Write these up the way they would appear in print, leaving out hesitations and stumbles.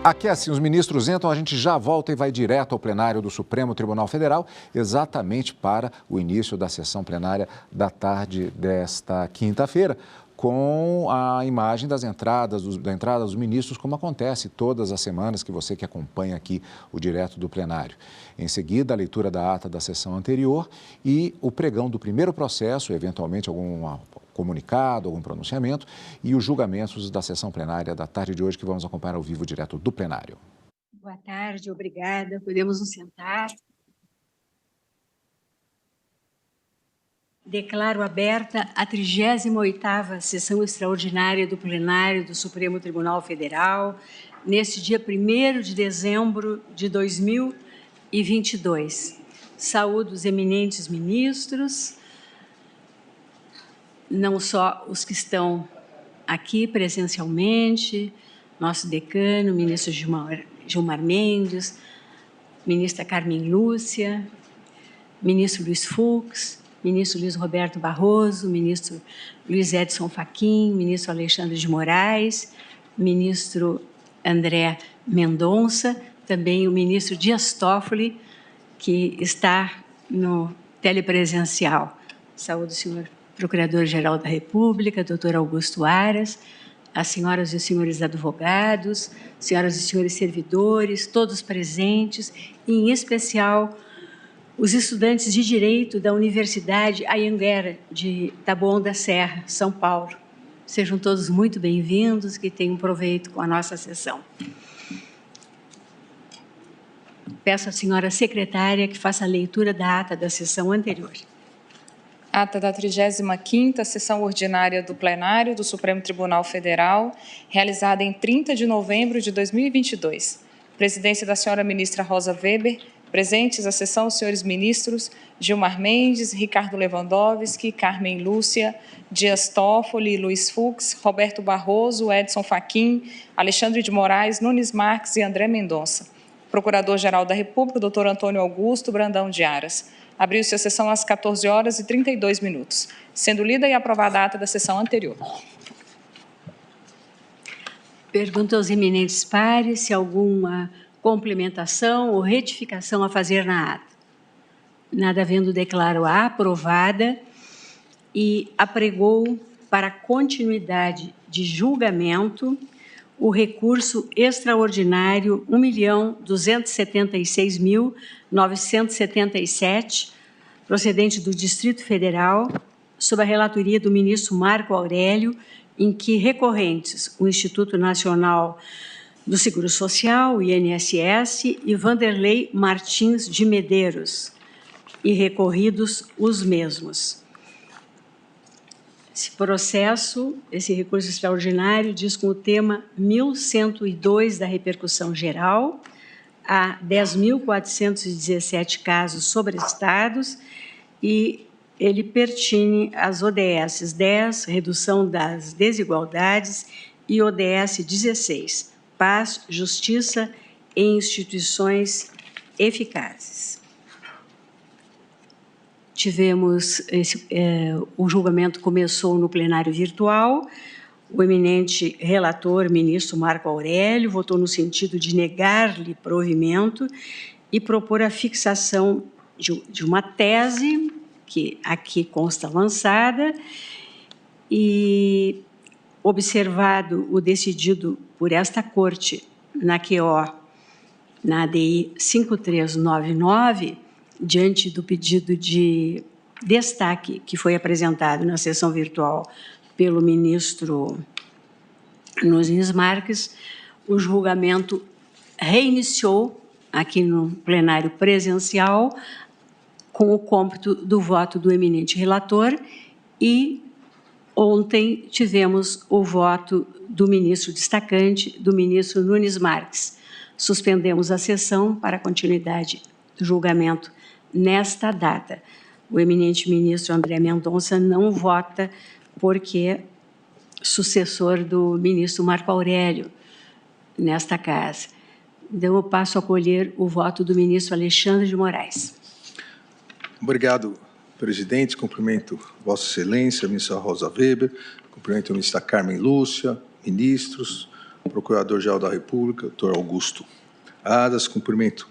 Aqui é assim, os ministros entram, a gente já volta e vai direto ao plenário do Supremo Tribunal Federal, exatamente para o início da sessão plenária da tarde desta quinta-feira, com a imagem da entrada dos ministros, como acontece todas as semanas que você que acompanha aqui o direto do plenário. Em seguida, a leitura da ata da sessão anterior e o pregão do primeiro processo, eventualmente algum comunicado, algum pronunciamento, e os julgamentos da sessão plenária da tarde de hoje, que vamos acompanhar ao vivo direto do plenário. Boa tarde, obrigada. Podemos nos sentar. Declaro aberta a 38ª sessão extraordinária do plenário do Supremo Tribunal Federal, neste dia 1º de dezembro de 2022. Saúdo os eminentes ministros, não só os que estão aqui presencialmente, nosso decano, ministro Gilmar Mendes, ministra Carmen Lúcia, ministro Luiz Fux, ministro Luiz Roberto Barroso, ministro Luiz Edson Fachin, ministro Alexandre de Moraes, ministro André Mendonça, também o ministro Dias Toffoli, que está no telepresencial. Saúdo o senhor Procurador-Geral da República, doutor Augusto Aras, as senhoras e os senhores advogados, senhoras e senhores servidores, todos presentes, e em especial os estudantes de Direito da Universidade Anhanguera de Taboão da Serra, São Paulo. Sejam todos muito bem-vindos, que tenham proveito com a nossa sessão. Peço à senhora secretária que faça a leitura da ata da sessão anterior. Ata da 35ª sessão ordinária do plenário do Supremo Tribunal Federal, realizada em 30 de novembro de 2022. Presidência da senhora ministra Rosa Weber. Presentes à sessão os senhores ministros Gilmar Mendes, Ricardo Lewandowski, Carmen Lúcia, Dias Toffoli, Luiz Fux, Roberto Barroso, Edson Fachin, Alexandre de Moraes, Nunes Marques e André Mendonça. Procurador-Geral da República, doutor Antônio Augusto Brandão de Aras. Abriu-se a sessão às 14h32, sendo lida e aprovada a ata da sessão anterior. Pergunto aos eminentes pares se alguma complementação ou retificação a fazer na ata. Nada havendo, declaro-a aprovada e apregou para continuidade de julgamento o recurso extraordinário 1.276.977, procedente do Distrito Federal, sob a relatoria do ministro Marco Aurélio, em que recorrentes o Instituto Nacional do Seguro Social, o INSS, e Vanderlei Martins de Medeiros, e recorridos os mesmos. Esse recurso extraordinário diz com o tema 1102 da repercussão geral, há 10.417 casos sobrestados e ele pertine às ODS 10, redução das desigualdades, e ODS 16, paz, justiça e instituições eficazes. O julgamento começou no plenário virtual. O eminente relator, ministro Marco Aurélio, votou no sentido de negar-lhe provimento e propor a fixação de uma tese, que aqui consta lançada, e observado o decidido por esta Corte na QO, na ADI 5399, diante do pedido de destaque que foi apresentado na sessão virtual pelo ministro Nunes Marques, o julgamento reiniciou aqui no plenário presencial com o cômputo do voto do eminente relator e ontem tivemos o voto do ministro destacante, do ministro Nunes Marques. Suspendemos a sessão para a continuidade do julgamento nesta data. O eminente ministro André Mendonça não vota porque sucessor do ministro Marco Aurélio nesta casa. Então, eu passo a acolher o voto do ministro Alexandre de Moraes. Obrigado, presidente. Cumprimento Vossa Excelência, a ministra Rosa Weber, cumprimento a ministra Carmen Lúcia, ministros, Procurador-Geral da República, doutor Augusto Aras. Cumprimento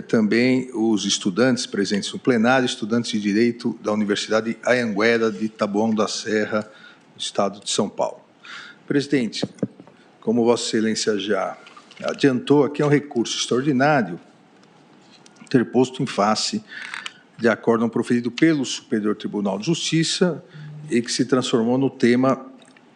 também os estudantes presentes no plenário, estudantes de Direito da Universidade Anhanguera de Taboão da Serra, no estado de São Paulo. Presidente, como Vossa Excelência já adiantou, aqui é um recurso extraordinário interposto em face de acórdão proferido pelo Superior Tribunal de Justiça e que se transformou no tema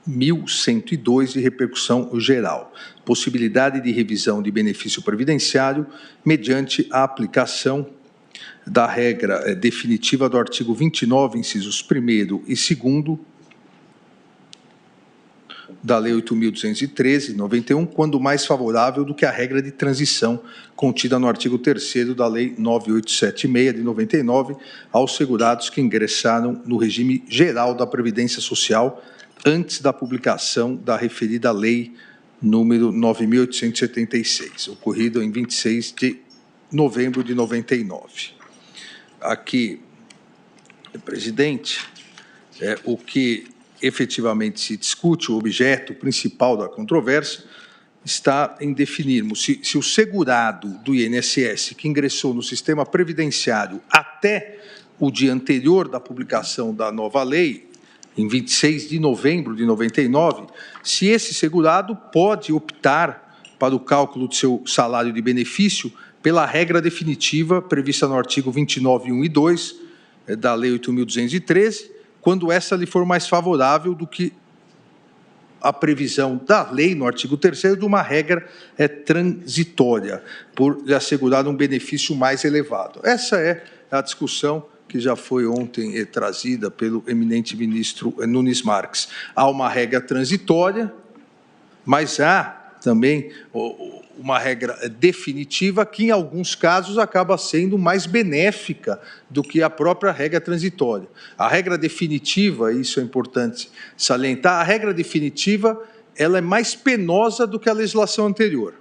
1102 de repercussão geral, possibilidade de revisão de benefício previdenciário mediante a aplicação da regra definitiva do artigo 29, incisos 1º e 2º da Lei 8.213, de 91, quando mais favorável do que a regra de transição contida no artigo 3º da Lei 9876, de 99, aos segurados que ingressaram no regime geral da Previdência Social antes da publicação da referida Lei número 9.876, ocorrido em 26 de novembro de 99. Aqui, presidente, o que efetivamente se discute, o objeto principal da controvérsia, está em definirmos se o segurado do INSS que ingressou no sistema previdenciário até o dia anterior da publicação da nova lei, em 26 de novembro de 99, se esse segurado pode optar para o cálculo do seu salário de benefício pela regra definitiva prevista no artigo 29, 1 e 2 da Lei 8.213, quando essa lhe for mais favorável do que a previsão da lei, no artigo 3º, de uma regra transitória, por lhe assegurar um benefício mais elevado. Essa é a discussão que já foi ontem trazida pelo eminente ministro Nunes Marques. Há uma regra transitória, mas há também uma regra definitiva que, em alguns casos, acaba sendo mais benéfica do que a própria regra transitória. A regra definitiva, isso é importante salientar, a regra definitiva ela é mais penosa do que a legislação anterior.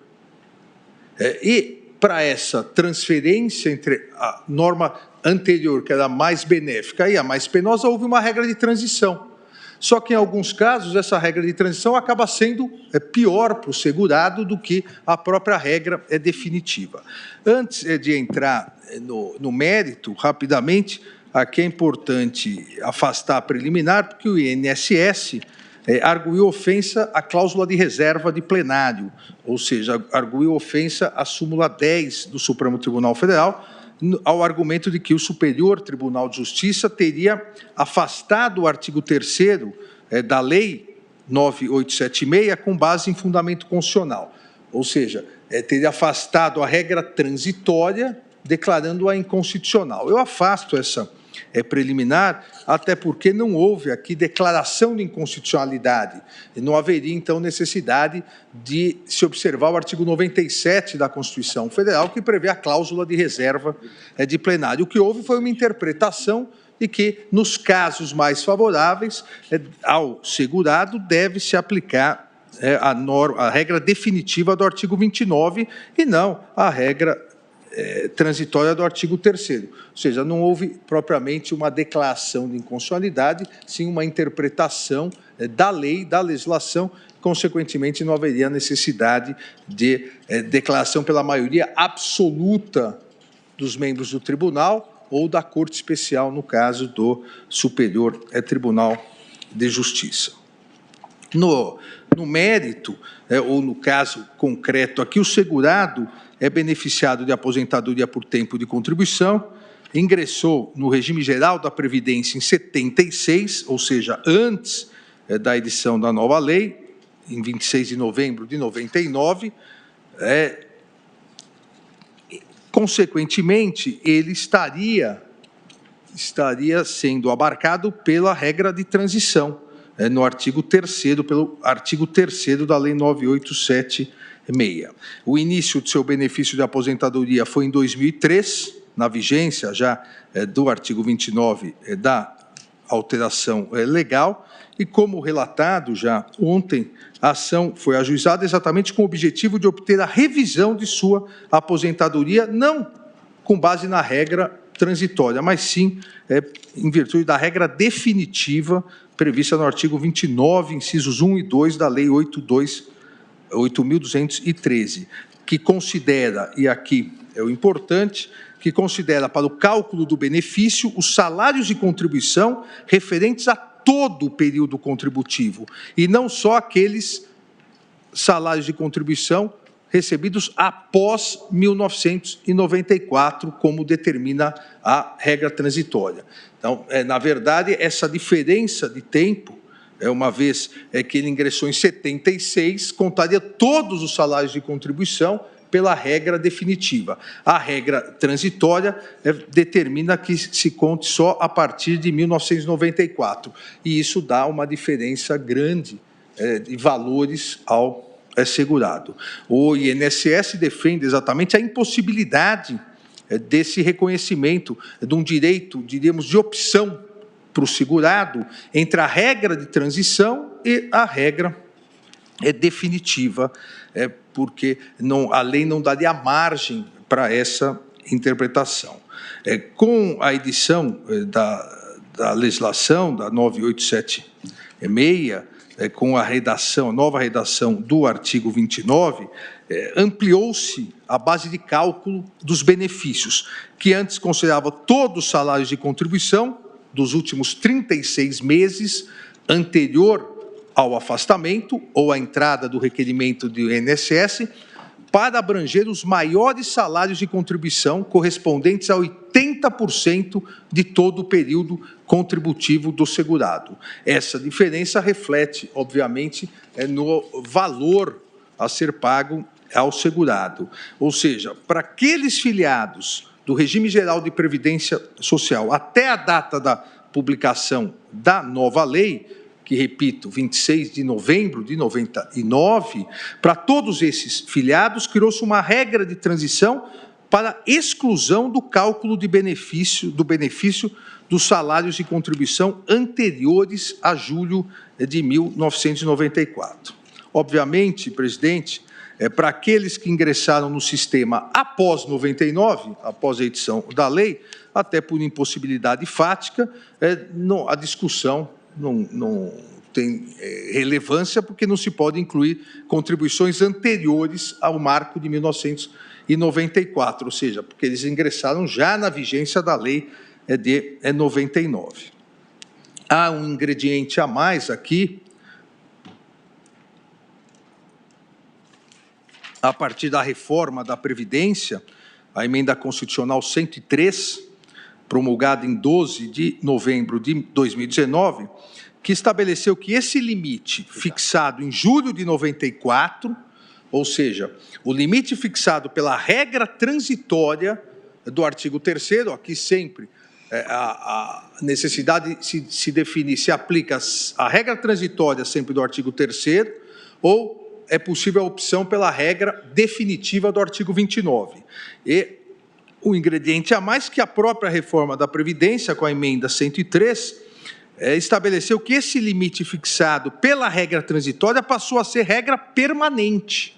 E, para essa transferência entre a norma anterior, que era mais benéfica, e a mais penosa, houve uma regra de transição. Só que, em alguns casos, essa regra de transição acaba sendo pior para o segurado do que a própria regra definitiva. Antes de entrar no mérito, rapidamente, aqui é importante afastar a preliminar, porque o INSS arguiu ofensa à cláusula de reserva de plenário, ou seja, arguiu ofensa à súmula 10 do Supremo Tribunal Federal, ao argumento de que o Superior Tribunal de Justiça teria afastado o artigo 3º da Lei 9876 com base em fundamento constitucional, ou seja, teria afastado a regra transitória, declarando-a inconstitucional. Eu afasto essa preliminar, até porque não houve aqui declaração de inconstitucionalidade, e não haveria, então, necessidade de se observar o artigo 97 da Constituição Federal, que prevê a cláusula de reserva de plenário. O que houve foi uma interpretação de que, nos casos mais favoráveis ao segurado, deve-se aplicar a regra definitiva do artigo 29 e não a regra transitória do artigo 3º. Ou seja, não houve propriamente uma declaração de inconstitucionalidade, sim uma interpretação da lei, da legislação, consequentemente não haveria necessidade de declaração pela maioria absoluta dos membros do tribunal ou da Corte Especial, no caso do Superior Tribunal de Justiça. No mérito, ou no caso concreto aqui, o segurado é beneficiado de aposentadoria por tempo de contribuição, ingressou no regime geral da Previdência em 76, ou seja, antes da edição da nova lei, em 26 de novembro de 99, consequentemente, ele estaria sendo abarcado pela regra de transição, no artigo 3º, pelo artigo 3º da Lei 9876. O início do seu benefício de aposentadoria foi em 2003, na vigência já do artigo 29 da alteração legal, e como relatado já ontem, a ação foi ajuizada exatamente com o objetivo de obter a revisão de sua aposentadoria, não com base na regra transitória, mas sim em virtude da regra definitiva prevista no artigo 29, incisos 1 e 2 da Lei 82 8.213, que considera, e aqui é o importante, que considera para o cálculo do benefício os salários de contribuição referentes a todo o período contributivo, e não só aqueles salários de contribuição recebidos após 1994, como determina a regra transitória. Então, na verdade, essa diferença de tempo, uma vez que ele ingressou em 76, contaria todos os salários de contribuição pela regra definitiva. A regra transitória determina que se conte só a partir de 1994, e isso dá uma diferença grande de valores ao segurado. O INSS defende exatamente a impossibilidade desse reconhecimento de um direito, diríamos, de opção para o segurado entre a regra de transição e a regra definitiva, porque a lei não daria margem para essa interpretação. Com a edição da legislação, da 9876, com a nova redação do artigo 29, ampliou-se a base de cálculo dos benefícios, que antes considerava todos os salários de contribuição dos últimos 36 meses anterior ao afastamento ou à entrada do requerimento do INSS, para abranger os maiores salários de contribuição correspondentes a 80% de todo o período contributivo do segurado. Essa diferença reflete, obviamente, no valor a ser pago ao segurado. Ou seja, para aqueles filiados do regime geral de previdência social até a data da publicação da nova lei, que, repito, 26 de novembro de 99, para todos esses filiados, criou-se uma regra de transição para exclusão do cálculo do benefício dos salários de contribuição anteriores a julho de 1994. Obviamente, presidente, para aqueles que ingressaram no sistema após 99, após a edição da lei, até por impossibilidade fática, a discussão não tem relevância, porque não se pode incluir contribuições anteriores ao marco de 1994, ou seja, porque eles ingressaram já na vigência da lei de 99. Há um ingrediente a mais aqui, a partir da reforma da Previdência, a emenda constitucional 103, promulgada em 12 de novembro de 2019, que estabeleceu que esse limite fixado em julho de 94, ou seja, o limite fixado pela regra transitória do artigo 3º, aqui sempre a necessidade se definir se aplica a regra transitória sempre do artigo 3º ou é possível a opção pela regra definitiva do artigo 29. E o ingrediente a mais que a própria reforma da Previdência, com a emenda 103, estabeleceu que esse limite fixado pela regra transitória passou a ser regra permanente,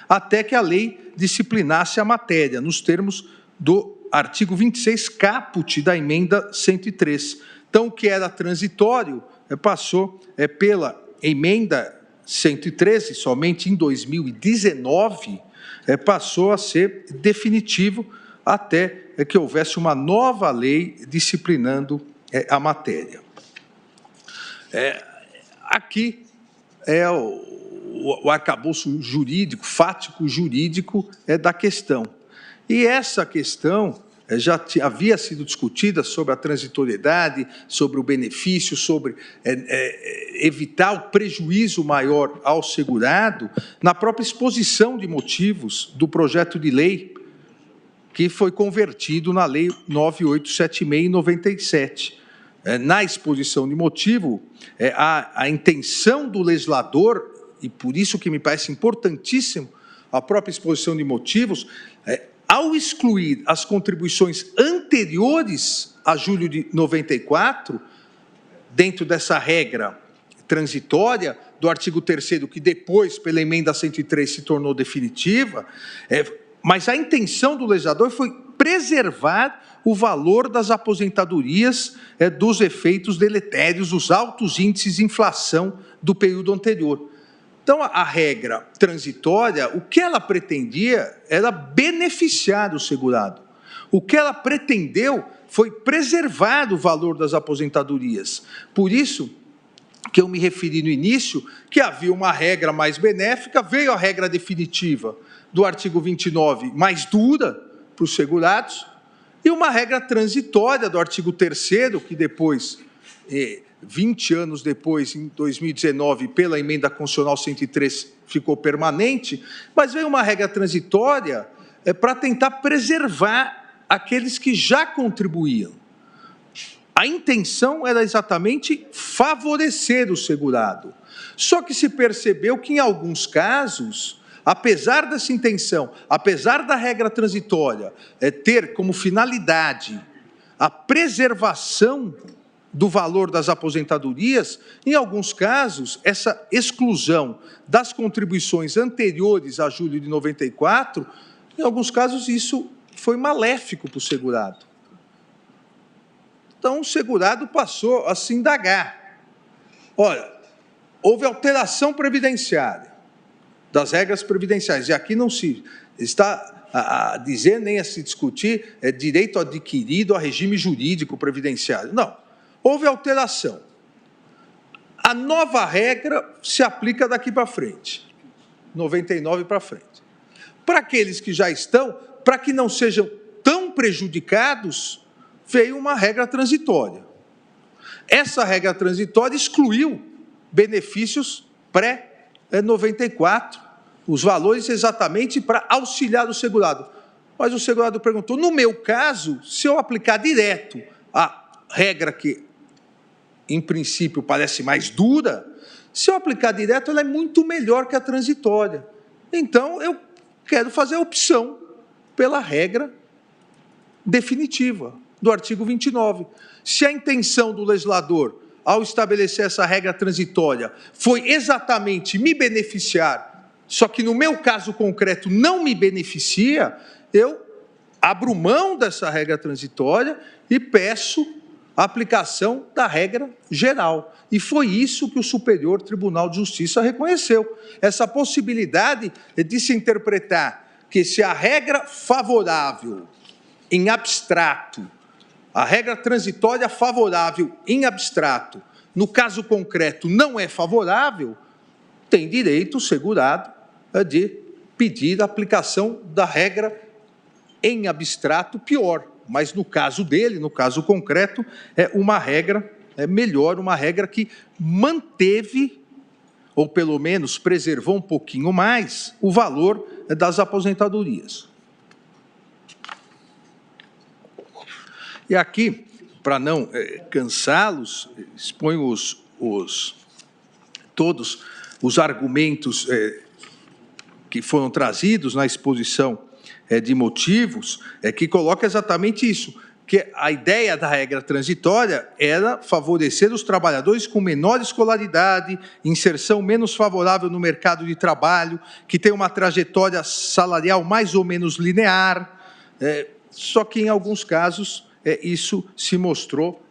até que a lei disciplinasse a matéria, nos termos do artigo 26 caput da emenda 103. Então, o que era transitório passou pela emenda 113, somente em 2019, passou a ser definitivo, até que houvesse uma nova lei disciplinando a matéria. Aqui é o arcabouço jurídico, fático jurídico da questão. E essa questão já havia sido discutida sobre a transitoriedade, sobre o benefício, sobre evitar o prejuízo maior ao segurado, na própria exposição de motivos do projeto de lei, que foi convertido na Lei 9876 em 97. Na exposição de motivo, a intenção do legislador, e por isso que me parece importantíssimo a própria exposição de motivos, ao excluir as contribuições anteriores a julho de 94, dentro dessa regra transitória do artigo 3º, que depois, pela emenda 103, se tornou definitiva, mas a intenção do legislador foi preservar o valor das aposentadorias dos efeitos deletérios, dos altos índices de inflação do período anterior. Então, a regra transitória, o que ela pretendia era beneficiar o segurado. O que ela pretendeu foi preservar o valor das aposentadorias. Por isso que eu me referi no início, que havia uma regra mais benéfica, veio a regra definitiva do artigo 29, mais dura para os segurados, e uma regra transitória do artigo 3º, que depois, 20 anos depois, em 2019, pela emenda constitucional 103, ficou permanente, mas veio uma regra transitória para tentar preservar aqueles que já contribuíam. A intenção era exatamente favorecer o segurado. Só que se percebeu que, em alguns casos, apesar dessa intenção, apesar da regra transitória ter como finalidade a preservação do valor das aposentadorias, em alguns casos, essa exclusão das contribuições anteriores a julho de 94, em alguns casos, isso foi maléfico para o segurado. Então, o segurado passou a se indagar. Olha, houve alteração previdenciária, das regras previdenciárias, e aqui não se está a dizer nem a se discutir direito adquirido a regime jurídico previdenciário. Não, houve alteração. A nova regra se aplica daqui para frente, 99 para frente. Para aqueles que já estão, para que não sejam tão prejudicados, veio uma regra transitória. Essa regra transitória excluiu benefícios pré-94, os valores exatamente para auxiliar o segurado. Mas o segurado perguntou, no meu caso, se eu aplicar direto a regra que, em princípio, parece mais dura, se eu aplicar direto, ela é muito melhor que a transitória. Então, eu quero fazer a opção pela regra definitiva do artigo 29. Se a intenção do legislador, ao estabelecer essa regra transitória, foi exatamente me beneficiar, só que no meu caso concreto não me beneficia, eu abro mão dessa regra transitória e peço a aplicação da regra geral. E foi isso que o Superior Tribunal de Justiça reconheceu. Essa possibilidade de se interpretar que se a regra favorável em abstrato, a regra transitória favorável em abstrato, no caso concreto não é favorável, tem direito o segurado de pedir a aplicação da regra em abstrato pior. Mas no caso dele, no caso concreto, é uma regra melhor, uma regra que manteve, ou pelo menos preservou um pouquinho mais, o valor das aposentadorias. E aqui, para não cansá-los, exponho todos os argumentos que foram trazidos na exposição de motivos, que coloca exatamente isso, que a ideia da regra transitória era favorecer os trabalhadores com menor escolaridade, inserção menos favorável no mercado de trabalho, que tem uma trajetória salarial mais ou menos linear, só que em alguns casos isso se mostrou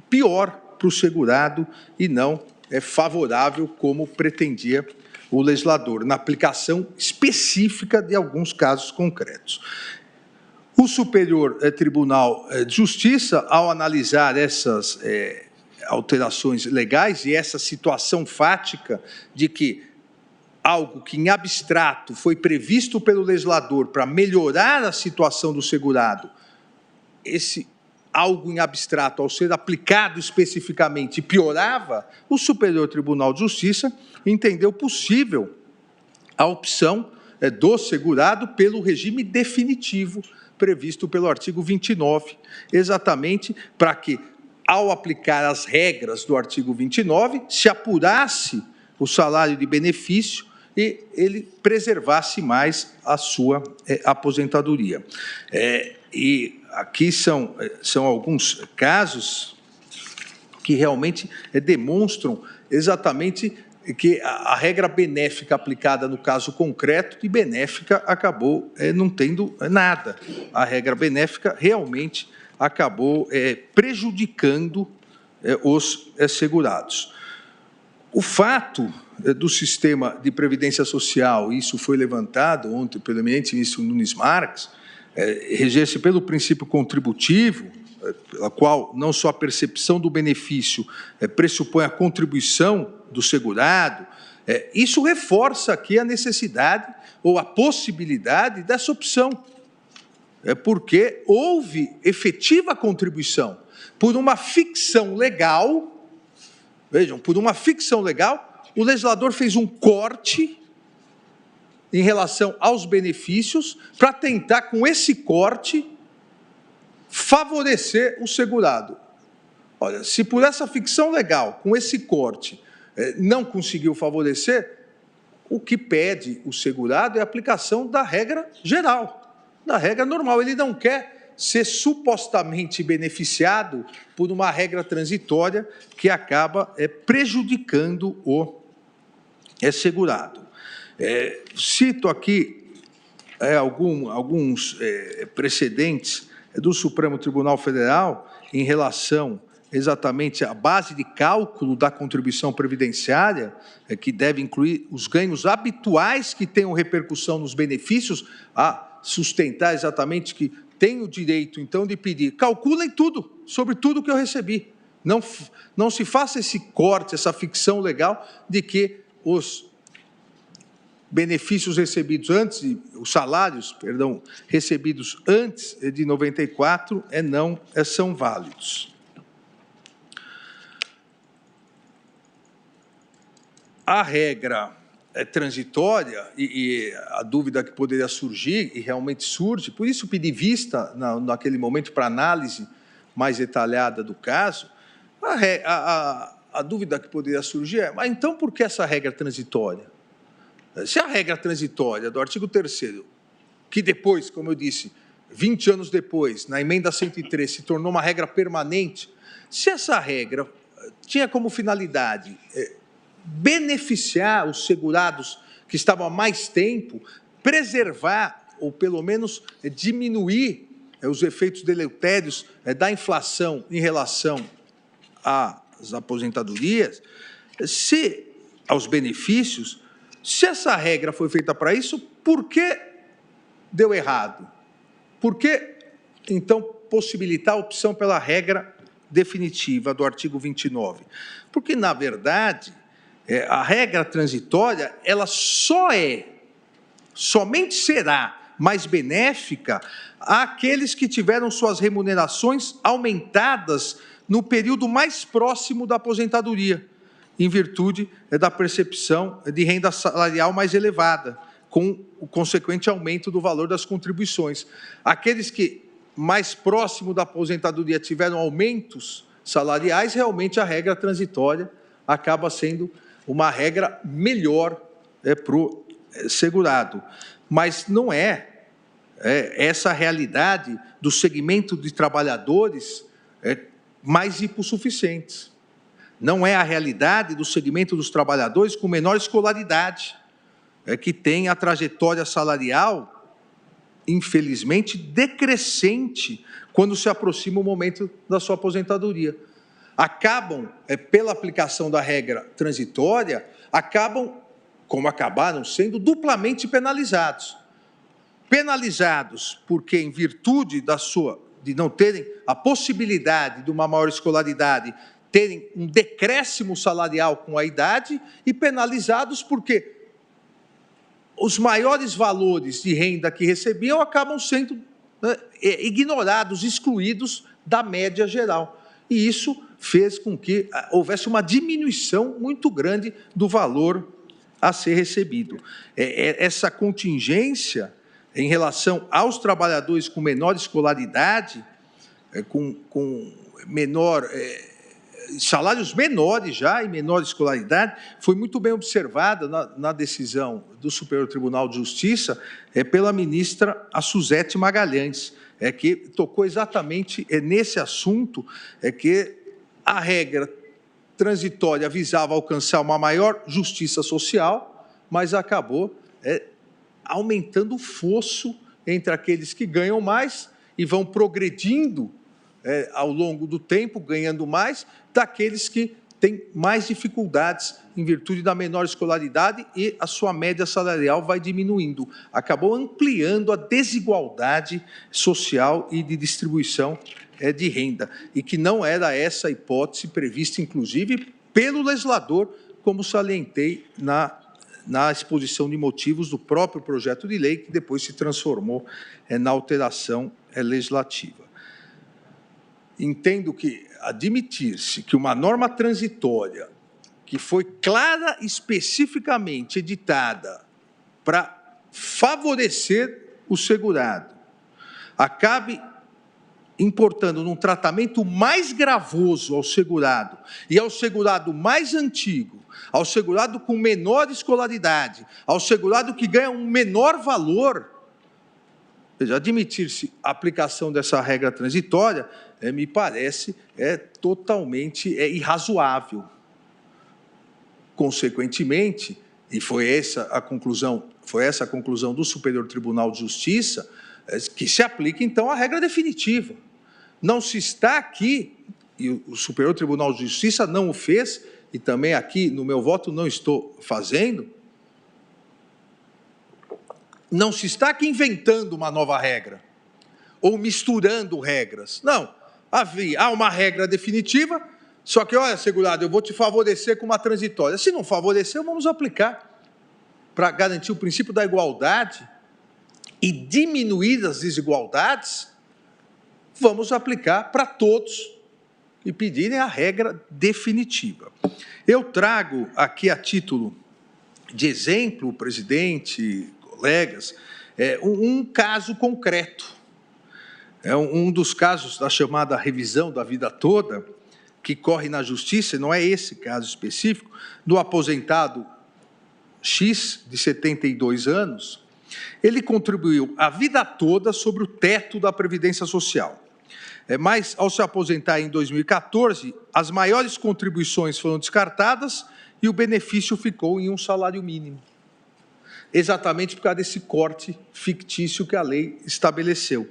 pior para o segurado e não favorável como pretendia o legislador, na aplicação específica de alguns casos concretos. O Superior Tribunal de Justiça, ao analisar essas alterações legais e essa situação fática de que algo que em abstrato foi previsto pelo legislador para melhorar a situação do segurado, esse algo em abstrato, ao ser aplicado especificamente, piorava, o Superior Tribunal de Justiça entendeu possível a opção do segurado pelo regime definitivo previsto pelo artigo 29, exatamente para que, ao aplicar as regras do artigo 29, se apurasse o salário de benefício e ele preservasse mais a sua aposentadoria. E aqui são alguns casos que realmente demonstram exatamente que a regra benéfica aplicada no caso concreto de benéfica acabou não tendo nada. A regra benéfica realmente acabou prejudicando os segurados. O fato do sistema de previdência social, isso foi levantado ontem pelo eminente ministro Nunes Marques, reger-se pelo princípio contributivo, pela qual não só a percepção do benefício pressupõe a contribuição do segurado, isso reforça aqui a necessidade ou a possibilidade dessa opção, porque houve efetiva contribuição por uma ficção legal. Vejam, por uma ficção legal, o legislador fez um corte em relação aos benefícios para tentar, com esse corte, favorecer o segurado. Olha, se por essa ficção legal, com esse corte, não conseguiu favorecer, o que pede o segurado é a aplicação da regra geral, da regra normal. Ele não quer ser supostamente beneficiado por uma regra transitória que acaba prejudicando o segurado. Cito aqui alguns precedentes do Supremo Tribunal Federal em relação exatamente à base de cálculo da contribuição previdenciária, que deve incluir os ganhos habituais que tenham repercussão nos benefícios, a sustentar exatamente que tem o direito, então, de pedir, calculem tudo, sobre tudo que eu recebi. Não se faça esse corte, essa ficção legal de que os benefícios recebidos antes, os salários, perdão, recebidos antes de 94 não são válidos. A regra transitória e a dúvida que poderia surgir, e realmente surge, por isso pedi vista naquele momento para análise mais detalhada do caso, a dúvida que poderia surgir é, mas então por que essa regra transitória? Se a regra transitória do artigo 3º, que depois, como eu disse, 20 anos depois, na emenda 103, se tornou uma regra permanente, se essa regra tinha como finalidade beneficiar os segurados que estavam há mais tempo, preservar ou, pelo menos, diminuir os efeitos deletérios da inflação em relação às aposentadorias, aos benefícios, se essa regra foi feita para isso, por que deu errado? Por que, então, possibilitar a opção pela regra definitiva do artigo 29? Porque, na verdade, a regra transitória, ela somente será mais benéfica àqueles que tiveram suas remunerações aumentadas no período mais próximo da aposentadoria, em virtude da percepção de renda salarial mais elevada, com o consequente aumento do valor das contribuições. Aqueles que mais próximo da aposentadoria tiveram aumentos salariais, realmente a regra transitória acaba sendo uma regra melhor para o segurado. Mas não é essa a realidade do segmento de trabalhadores mais hipossuficientes. Não é a realidade do segmento dos trabalhadores com menor escolaridade, que tem a trajetória salarial, infelizmente, decrescente quando se aproxima o momento da sua aposentadoria. Acabam, pela aplicação da regra transitória, como acabaram sendo, duplamente penalizados. Penalizados porque, em virtude de não terem a possibilidade de uma maior escolaridade, terem um decréscimo salarial com a idade, e penalizados porque os maiores valores de renda que recebiam acabam sendo ignorados, excluídos da média geral. E isso fez com que houvesse uma diminuição muito grande do valor a ser recebido. Essa contingência em relação aos trabalhadores com menor escolaridade, com menor salários menores já e menor escolaridade, foi muito bem observada na decisão do Superior Tribunal de Justiça pela ministra Suzete Magalhães, que tocou exatamente nesse assunto, que a regra transitória visava alcançar uma maior justiça social, mas acabou aumentando o fosso entre aqueles que ganham mais e vão progredindo ao longo do tempo, ganhando mais, daqueles que tem mais dificuldades em virtude da menor escolaridade e a sua média salarial vai diminuindo. Acabou ampliando a desigualdade social e de distribuição de renda, e que não era essa a hipótese prevista, inclusive, pelo legislador, como salientei na exposição de motivos do próprio projeto de lei, que depois se transformou na alteração legislativa. Entendo que admitir-se que uma norma transitória que foi clara e especificamente editada para favorecer o segurado acabe importando num tratamento mais gravoso ao segurado e ao segurado mais antigo, ao segurado com menor escolaridade, ao segurado que ganha um menor valor, veja, admitir-se a aplicação dessa regra transitória, me parece totalmente irrazoável. Consequentemente, e foi essa a conclusão do Superior Tribunal de Justiça, que se aplique, então, a regra definitiva. Não se está aqui, e o Superior Tribunal de Justiça não o fez, e também aqui, no meu voto, não estou fazendo, não se está aqui inventando uma nova regra, ou misturando regras. Não, há uma regra definitiva, só que, olha, segurado, eu vou te favorecer com uma transitória. Se não favorecer, vamos aplicar, para garantir o princípio da igualdade e diminuir as desigualdades, vamos aplicar para todos e pedirem a regra definitiva. Eu trago aqui a título de exemplo, presidente, colegas, um caso concreto. É um dos casos da chamada revisão da vida toda, que corre na Justiça, não é esse caso específico, do aposentado X, de 72 anos, ele contribuiu a vida toda sobre o teto da Previdência Social. Mas, ao se aposentar em 2014, as maiores contribuições foram descartadas e o benefício ficou em um salário mínimo. Exatamente por causa desse corte fictício que a lei estabeleceu.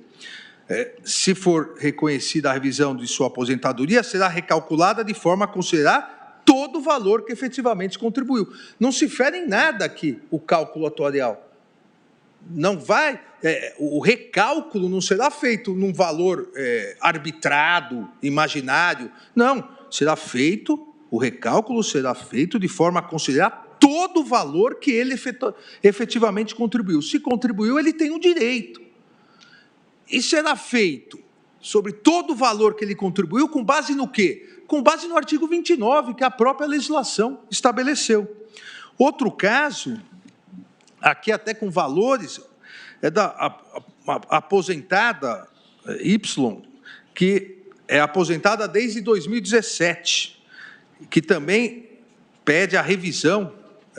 Se for reconhecida a revisão de sua aposentadoria, será recalculada de forma a considerar todo o valor que efetivamente contribuiu. Não se fere em nada aqui o cálculo atuarial. Não vai, o recálculo não será feito num valor arbitrado, imaginário. Não, o recálculo será feito de forma a considerar todo o valor que ele efetivamente contribuiu. Se contribuiu, ele tem o direito. E será feito sobre todo o valor que ele contribuiu com base no quê? Com base no artigo 29, que a própria legislação estabeleceu. Outro caso, aqui até com valores, é da aposentada Y, que é aposentada desde 2017, que também pede a revisão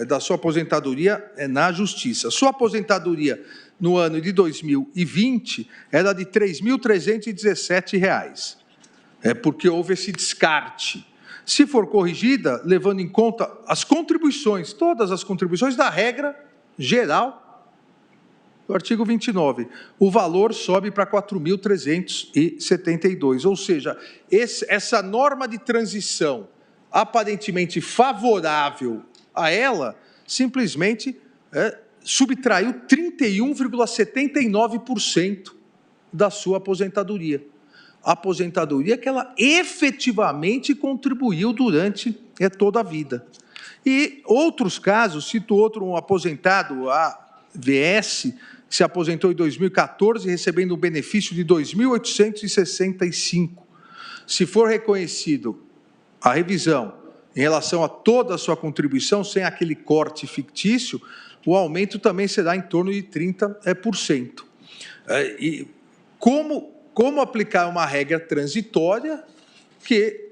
da sua aposentadoria na Justiça. Sua aposentadoria no ano de 2020 era de R$ 3.317, porque houve esse descarte. Se for corrigida, levando em conta as contribuições, todas as contribuições da regra geral do artigo 29, o valor sobe para R$ 4.372, ou seja, essa norma de transição aparentemente favorável a ela, simplesmente subtraiu 31,79% da sua aposentadoria. A aposentadoria que ela efetivamente contribuiu durante toda a vida. E outros casos, cito um aposentado, a VS, que se aposentou em 2014, recebendo um benefício de R$ 2.865. Se for reconhecido a revisão em relação a toda a sua contribuição, sem aquele corte fictício, o aumento também será em torno de 30%. E como aplicar uma regra transitória que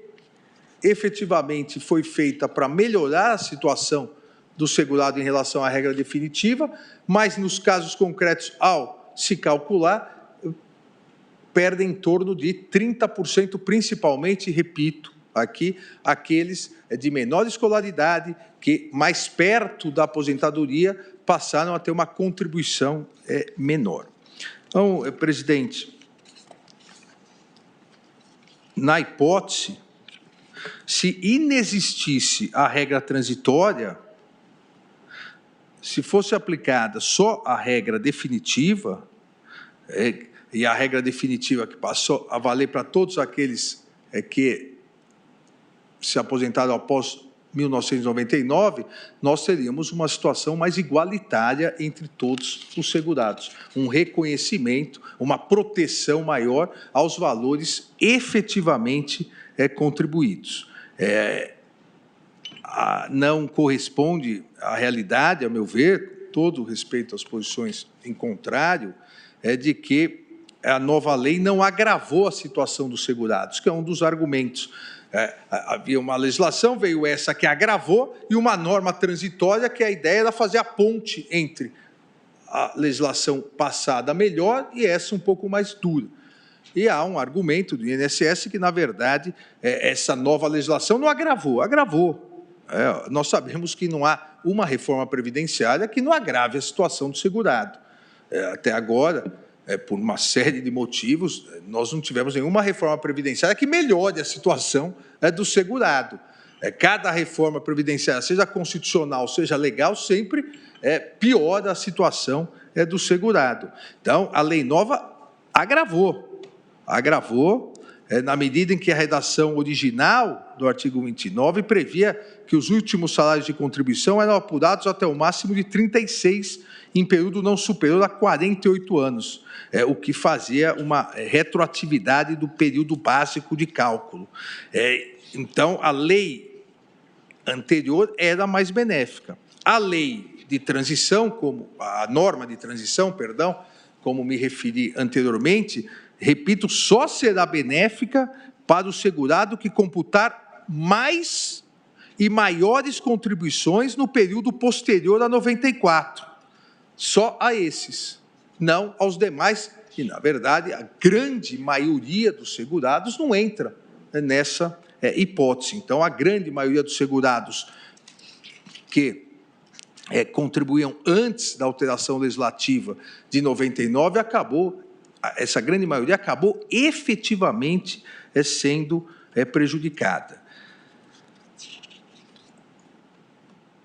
efetivamente foi feita para melhorar a situação do segurado em relação à regra definitiva, mas nos casos concretos, ao se calcular, perde em torno de 30%, principalmente, repito, aqui, aqueles de menor escolaridade, que mais perto da aposentadoria passaram a ter uma contribuição menor. Então, presidente, na hipótese se inexistisse a regra transitória, se fosse aplicada só a regra definitiva, e a regra definitiva que passou a valer para todos aqueles que se aposentaram após 1999, nós teríamos uma situação mais igualitária entre todos os segurados, um reconhecimento, uma proteção maior aos valores efetivamente contribuídos. Não corresponde à realidade, a meu ver, todo respeito às posições em contrário, de que a nova lei não agravou a situação dos segurados, que é um dos argumentos. Havia uma legislação, veio essa que agravou, e uma norma transitória, que a ideia era fazer a ponte entre a legislação passada melhor e essa um pouco mais dura. E há um argumento do INSS que, na verdade, essa nova legislação não agravou, agravou. Nós sabemos que não há uma reforma previdenciária que não agrave a situação do segurado. Até agora, por uma série de motivos, nós não tivemos nenhuma reforma previdenciária que melhore a situação do segurado. Cada reforma previdenciária, seja constitucional, seja legal, sempre piora a situação do segurado. Então, a lei nova agravou, na medida em que a redação original do artigo 29 previa que os últimos salários de contribuição eram apurados até o máximo de 36 em período não superior a 48 anos, o que fazia uma retroatividade do período básico de cálculo. Então, a lei anterior era mais benéfica. A lei de transição, a norma de transição, perdão, como me referi anteriormente, repito, só será benéfica para o segurado que computar mais e maiores contribuições no período posterior a 94. Só a esses, não aos demais, e, na verdade, a grande maioria dos segurados não entra nessa hipótese. Então, a grande maioria dos segurados que contribuíam antes da alteração legislativa de 99, essa grande maioria acabou efetivamente sendo prejudicada.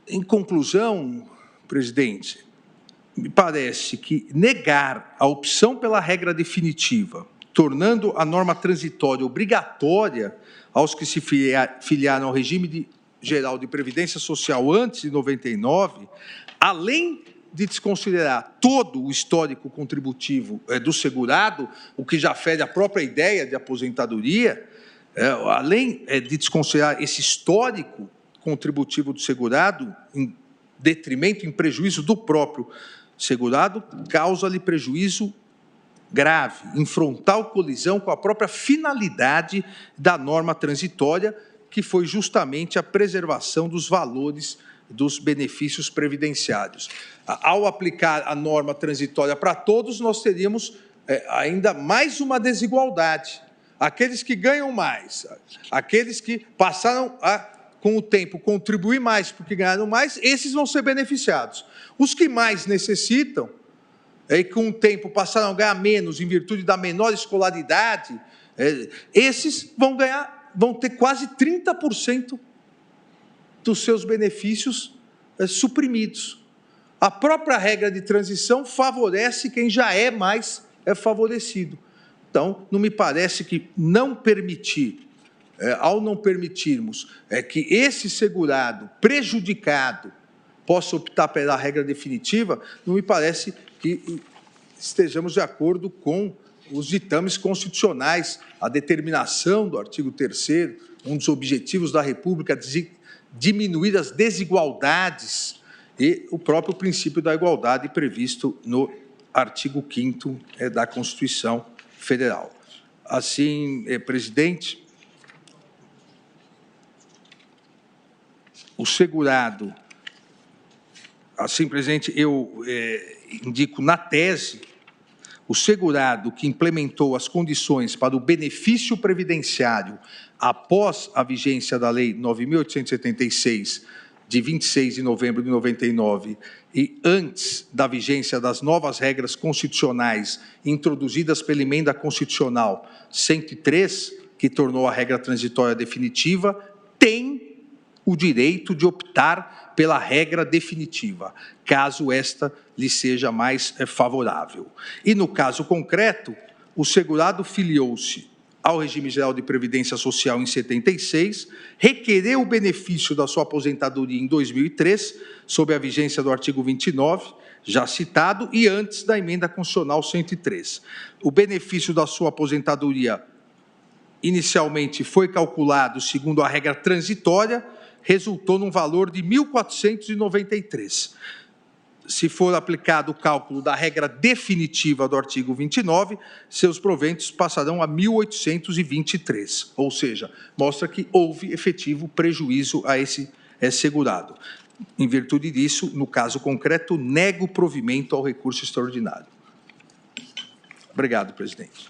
Em conclusão, presidente, me parece que negar a opção pela regra definitiva, tornando a norma transitória obrigatória aos que se filiaram ao regime geral de previdência social antes de 99, além de desconsiderar todo o histórico contributivo do segurado, o que já fere a própria ideia de aposentadoria, além de desconsiderar esse histórico contributivo do segurado, em detrimento, em prejuízo do próprio segurado, causa-lhe prejuízo grave, em frontal colisão com a própria finalidade da norma transitória, que foi justamente a preservação dos valores dos benefícios previdenciários. Ao aplicar a norma transitória para todos, nós teríamos ainda mais uma desigualdade. Aqueles que ganham mais, aqueles que passaram a, com o tempo, contribuir mais porque ganharam mais, esses vão ser beneficiados. Os que mais necessitam, e com o tempo passaram a ganhar menos em virtude da menor escolaridade, esses vão ter quase 30% dos seus benefícios suprimidos. A própria regra de transição favorece quem já é mais favorecido. Então, não me parece que não permitir, ao não permitirmos que esse segurado prejudicado possa optar pela regra definitiva, não me parece que estejamos de acordo com os ditames constitucionais, a determinação do artigo 3º, um dos objetivos da República, de diminuir as desigualdades e o próprio princípio da igualdade previsto no artigo 5º da Constituição Federal. Assim, presidente, o segurado, assim, presidente, eu indico na tese, o segurado que implementou as condições para o benefício previdenciário após a vigência da Lei 9.876, de 26 de novembro de 99, e antes da vigência das novas regras constitucionais introduzidas pela Emenda Constitucional 103, que tornou a regra transitória definitiva, tem o direito de optar pela regra definitiva, caso esta lhe seja mais favorável. E, no caso concreto, o segurado filiou-se ao regime geral de previdência social em 76, requereu o benefício da sua aposentadoria em 2003, sob a vigência do artigo 29, já citado, e antes da emenda constitucional 103. O benefício da sua aposentadoria inicialmente foi calculado segundo a regra transitória, resultou num valor de R$ 1.493. Se for aplicado o cálculo da regra definitiva do artigo 29, seus proventos passarão a R$ 1.823, ou seja, mostra que houve efetivo prejuízo a esse segurado. Em virtude disso, no caso concreto, nego provimento ao recurso extraordinário. Obrigado, presidente.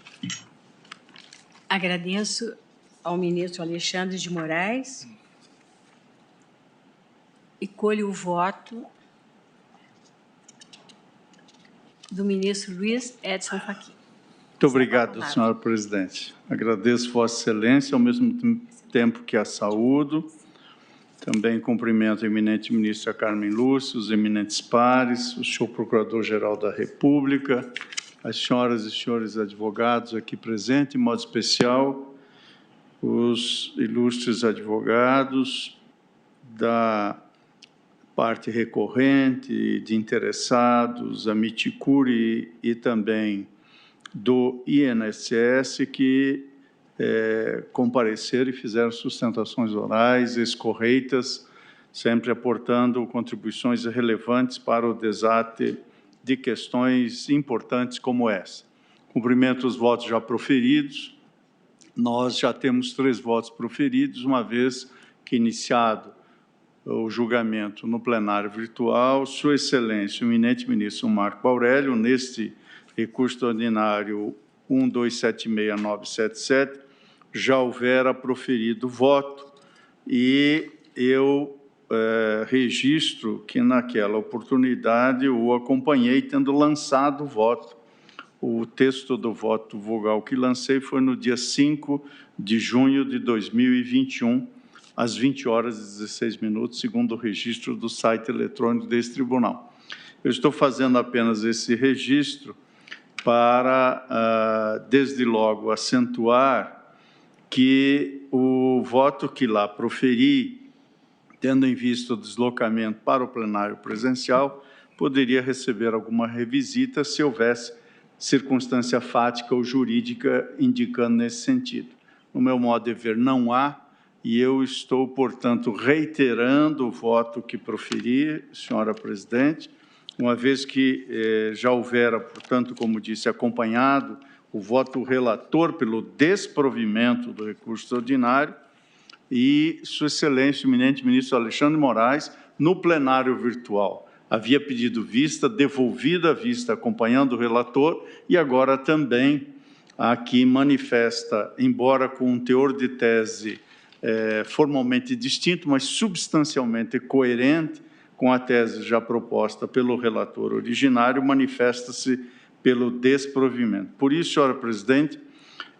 Agradeço ao ministro Alexandre de Moraes e colho o voto do ministro Luiz Edson Fachin. Muito obrigado, senhora presidente. Agradeço Vossa Excelência, ao mesmo tempo que a saúdo. Também cumprimento a eminente ministra Carmen Lúcia, os eminentes pares, o senhor Procurador-Geral da República, as senhoras e senhores advogados aqui presentes, em modo especial, os ilustres advogados da parte recorrente, de interessados, a Miticuri e também do INSS, que compareceram e fizeram sustentações orais, escorreitas, sempre aportando contribuições relevantes para o desate de questões importantes como essa. Cumprimento os votos já proferidos. Nós já temos 3 votos proferidos, uma vez que iniciado o julgamento no plenário virtual, Sua Excelência, o eminente ministro Marco Aurélio, neste recurso ordinário 1276977, já houvera proferido voto e eu registro que, naquela oportunidade, o acompanhei tendo lançado o voto. O texto do voto vogal que lancei foi no dia 5 de junho de 2021, às 20 horas e 16 minutos, segundo o registro do site eletrônico desse tribunal. Eu estou fazendo apenas esse registro para, desde logo, acentuar que o voto que lá proferi, tendo em vista o deslocamento para o plenário presencial, poderia receber alguma revisita se houvesse circunstância fática ou jurídica indicando nesse sentido. No meu modo de ver, não há, e eu estou, portanto, reiterando o voto que proferi, senhora presidente, uma vez que já houvera, portanto, como disse, acompanhado o voto relator pelo desprovimento do recurso extraordinário e Sua Excelência, o eminente ministro Alexandre de Moraes, no plenário virtual, havia pedido vista, devolvido a vista acompanhando o relator e agora também aqui manifesta, embora com um teor de tese formalmente distinto, mas substancialmente coerente com a tese já proposta pelo relator originário, manifesta-se pelo desprovimento. Por isso, senhora presidente,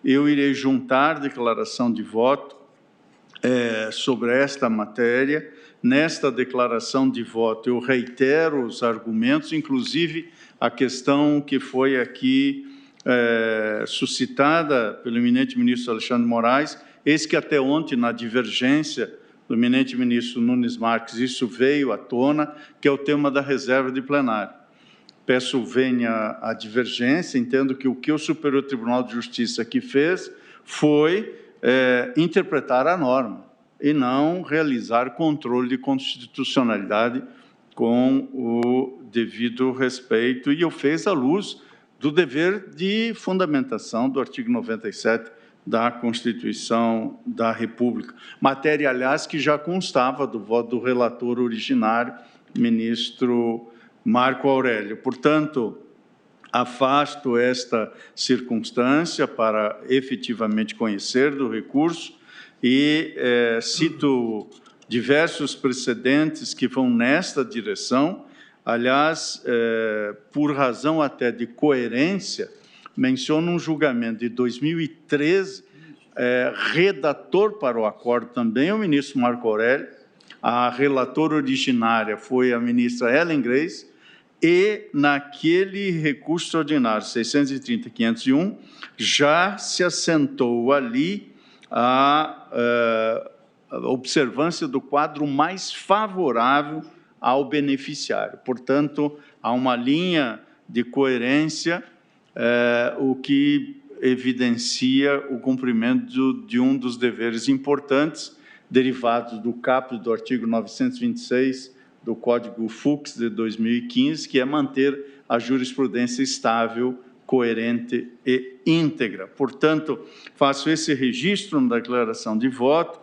eu irei juntar declaração de voto sobre esta matéria. Nesta declaração de voto, eu reitero os argumentos, inclusive a questão que foi aqui suscitada pelo eminente ministro Alexandre de Moraes. Eis que até ontem, na divergência do eminente ministro Nunes Marques, isso veio à tona, que é o tema da reserva de plenário. Peço venha a divergência, entendo que o Superior Tribunal de Justiça aqui fez foi interpretar a norma e não realizar controle de constitucionalidade com o devido respeito, e o fez à luz do dever de fundamentação do artigo 97 da Constituição da República. Matéria, aliás, que já constava do voto do relator originário, ministro Marco Aurélio. Portanto, afasto esta circunstância para efetivamente conhecer do recurso e cito diversos precedentes que vão nesta direção. Aliás, por razão até de coerência, menciono um julgamento de 2013, redator para o acordo também o ministro Marco Aurélio, a relatora originária foi a ministra Ellen Grace, e naquele recurso extraordinário 630.501 já se assentou ali a observância do quadro mais favorável ao beneficiário. Portanto, há uma linha de coerência, o que evidencia o cumprimento de um dos deveres importantes derivados do caput do artigo 926 do Código Fux de 2015, que é manter a jurisprudência estável, coerente e íntegra. Portanto, faço esse registro na declaração de voto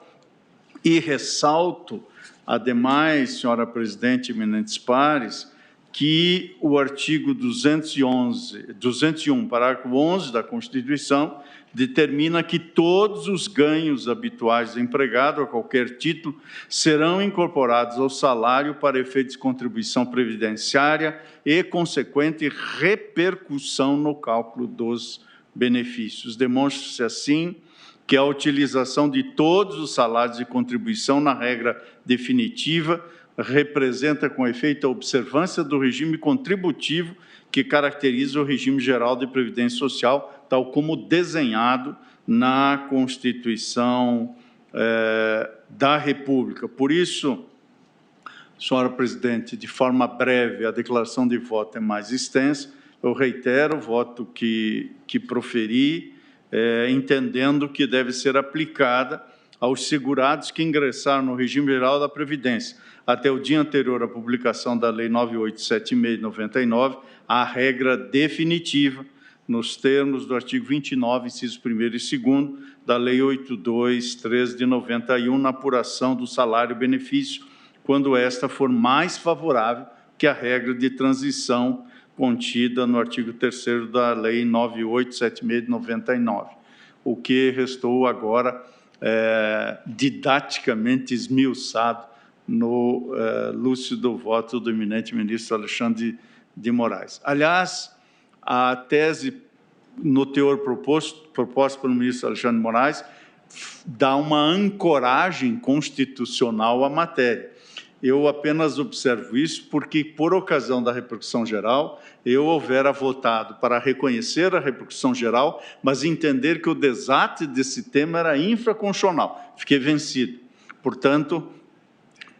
e ressalto, ademais, senhora presidente, eminentes pares, que o artigo 201, parágrafo 11 da Constituição, determina que todos os ganhos habituais do empregado, a qualquer título, serão incorporados ao salário para efeitos de contribuição previdenciária e consequente repercussão no cálculo dos benefícios. Demonstra-se assim que a utilização de todos os salários de contribuição na regra definitiva representa com efeito a observância do regime contributivo que caracteriza o regime geral de previdência social, tal como desenhado na Constituição da República. Por isso, senhora presidente, de forma breve, a declaração de voto é mais extensa. Eu reitero o voto que proferi, entendendo que deve ser aplicada aos segurados que ingressaram no regime geral da Previdência até o dia anterior à publicação da Lei 9876 de 99, a regra definitiva, nos termos do artigo 29, incisos 1º e 2º, da Lei 8213 de 91, na apuração do salário-benefício, quando esta for mais favorável que a regra de transição contida no artigo 3º da Lei 9876 de 99. O que restou agora didaticamente esmiuçado no lúcido voto do eminente ministro Alexandre de Moraes. Aliás, a tese, no teor proposto pelo ministro Alexandre de Moraes, dá uma ancoragem constitucional à matéria. Eu apenas observo isso porque, por ocasião da repercussão geral, eu houvera votado para reconhecer a repercussão geral, mas entender que o desate desse tema era infraconstitucional. Fiquei vencido. Portanto,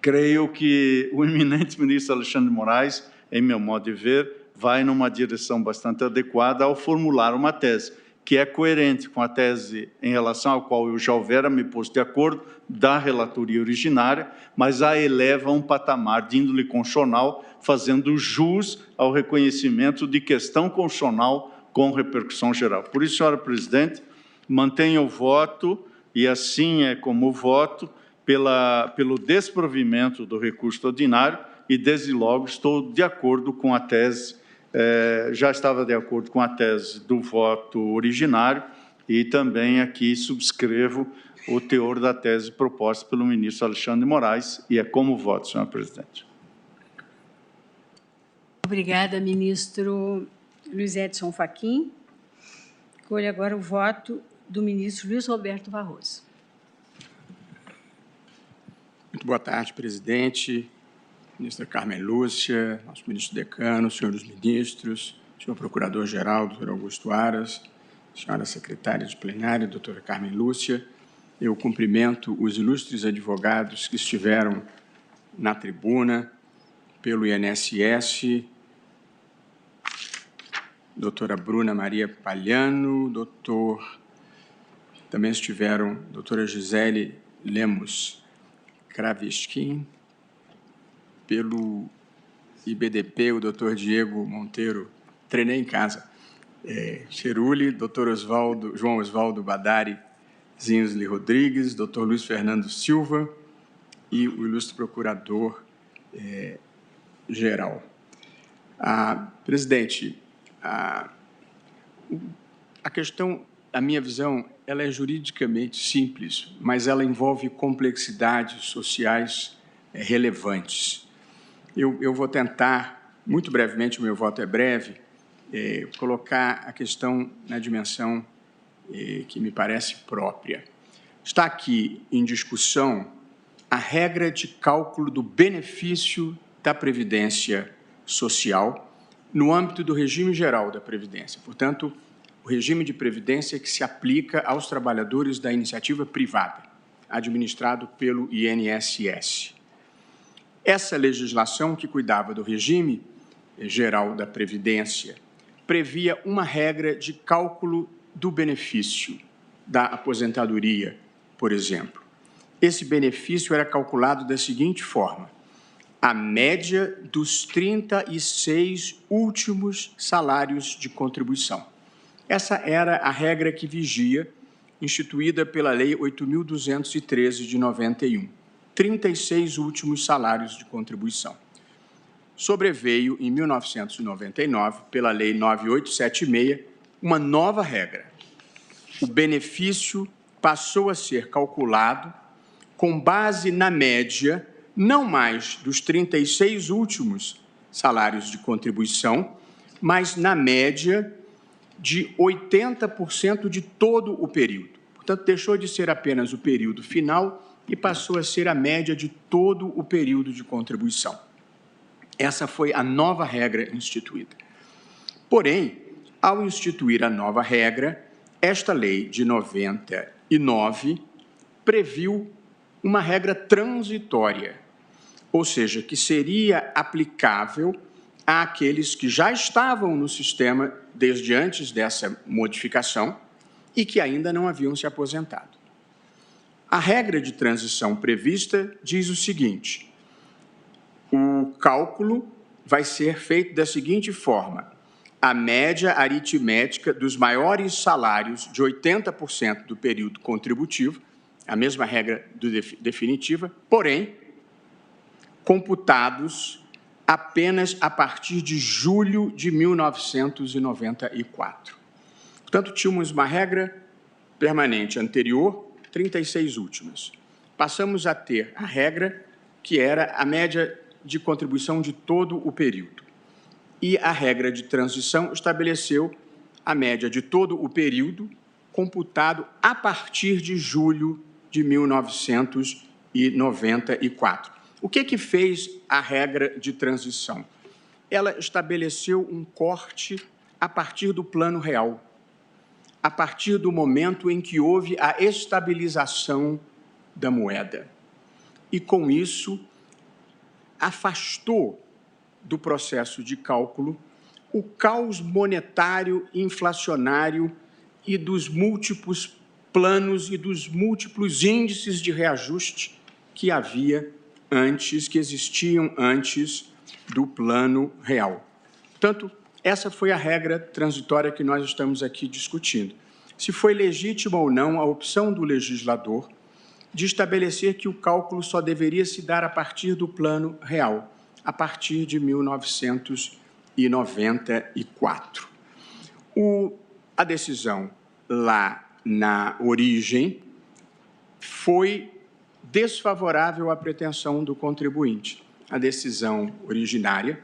creio que o eminente ministro Alexandre de Moraes, em meu modo de ver, vai numa direção bastante adequada ao formular uma tese, que é coerente com a tese em relação à qual eu já houvera me posto de acordo da relatoria originária, mas a eleva a um patamar de índole constitucional, fazendo jus ao reconhecimento de questão constitucional com repercussão geral. Por isso, senhora presidente, mantenho o voto, e assim é como voto, pelo desprovimento do recurso ordinário, e desde logo estou de acordo com a tese, já estava de acordo com a tese do voto originário, e também aqui subscrevo o teor da tese proposta pelo ministro Alexandre de Moraes, e é como voto, senhora presidente. Obrigada, ministro Luiz Edson Fachin. Colho agora o voto do ministro Luiz Roberto Barroso. Muito boa tarde, presidente, ministra Carmen Lúcia, nosso ministro decano, senhores ministros, senhor procurador-geral, doutor Augusto Aras, senhora secretária de plenário, doutora Carmen Lúcia. Eu cumprimento os ilustres advogados que estiveram na tribuna pelo INSS, doutora Bruna Maria Palhano, também estiveram doutora Gisele Lemos Kraveskin, pelo IBDP, o doutor Diego Monteiro, treinei em casa, Cheruli, doutor João Osvaldo Badari Zinsley Rodrigues, doutor Luiz Fernando Silva e o ilustre procurador-geral. Presidente, a questão, a minha visão, ela é juridicamente simples, mas ela envolve complexidades sociais relevantes. Eu vou tentar, muito brevemente, o meu voto é breve, colocar a questão na dimensão que me parece própria. Está aqui em discussão a regra de cálculo do benefício da Previdência Social no âmbito do regime geral da Previdência. Portanto, o regime de previdência que se aplica aos trabalhadores da iniciativa privada, administrado pelo INSS. Essa legislação que cuidava do regime geral da Previdência previa uma regra de cálculo do benefício da aposentadoria, por exemplo. Esse benefício era calculado da seguinte forma: a média dos 36 últimos salários de contribuição. Essa era a regra que vigia, instituída pela Lei 8.213 de 91. 36 últimos salários de contribuição. Sobreveio, em 1999, pela Lei 9876, uma nova regra. O benefício passou a ser calculado com base na média, não mais dos 36 últimos salários de contribuição, mas na média de 80% de todo o período. Portanto, deixou de ser apenas o período final e passou a ser a média de todo o período de contribuição. Essa foi a nova regra instituída. Porém, ao instituir a nova regra, esta lei de 99 previu uma regra transitória, ou seja, que seria aplicável àqueles que já estavam no sistema desde antes dessa modificação e que ainda não haviam se aposentado. A regra de transição prevista diz o seguinte: o cálculo vai ser feito da seguinte forma: a média aritmética dos maiores salários de 80% do período contributivo, a mesma regra definitiva, porém, computados apenas a partir de julho de 1994. Portanto, tínhamos uma regra permanente anterior, 36 últimas. Passamos a ter a regra que era a média de contribuição de todo o período. E a regra de transição estabeleceu a média de todo o período, computado a partir de julho de 1994. O que fez a regra de transição? Ela estabeleceu um corte a partir do Plano Real, a partir do momento em que houve a estabilização da moeda. E, com isso, afastou do processo de cálculo o caos monetário, inflacionário e dos múltiplos planos e dos múltiplos índices de reajuste que existiam antes do Plano Real. Portanto, essa foi a regra transitória que nós estamos aqui discutindo. Se foi legítima ou não a opção do legislador de estabelecer que o cálculo só deveria se dar a partir do Plano Real, a partir de 1994. A decisão lá na origem foi desfavorável à pretensão do contribuinte. A decisão originária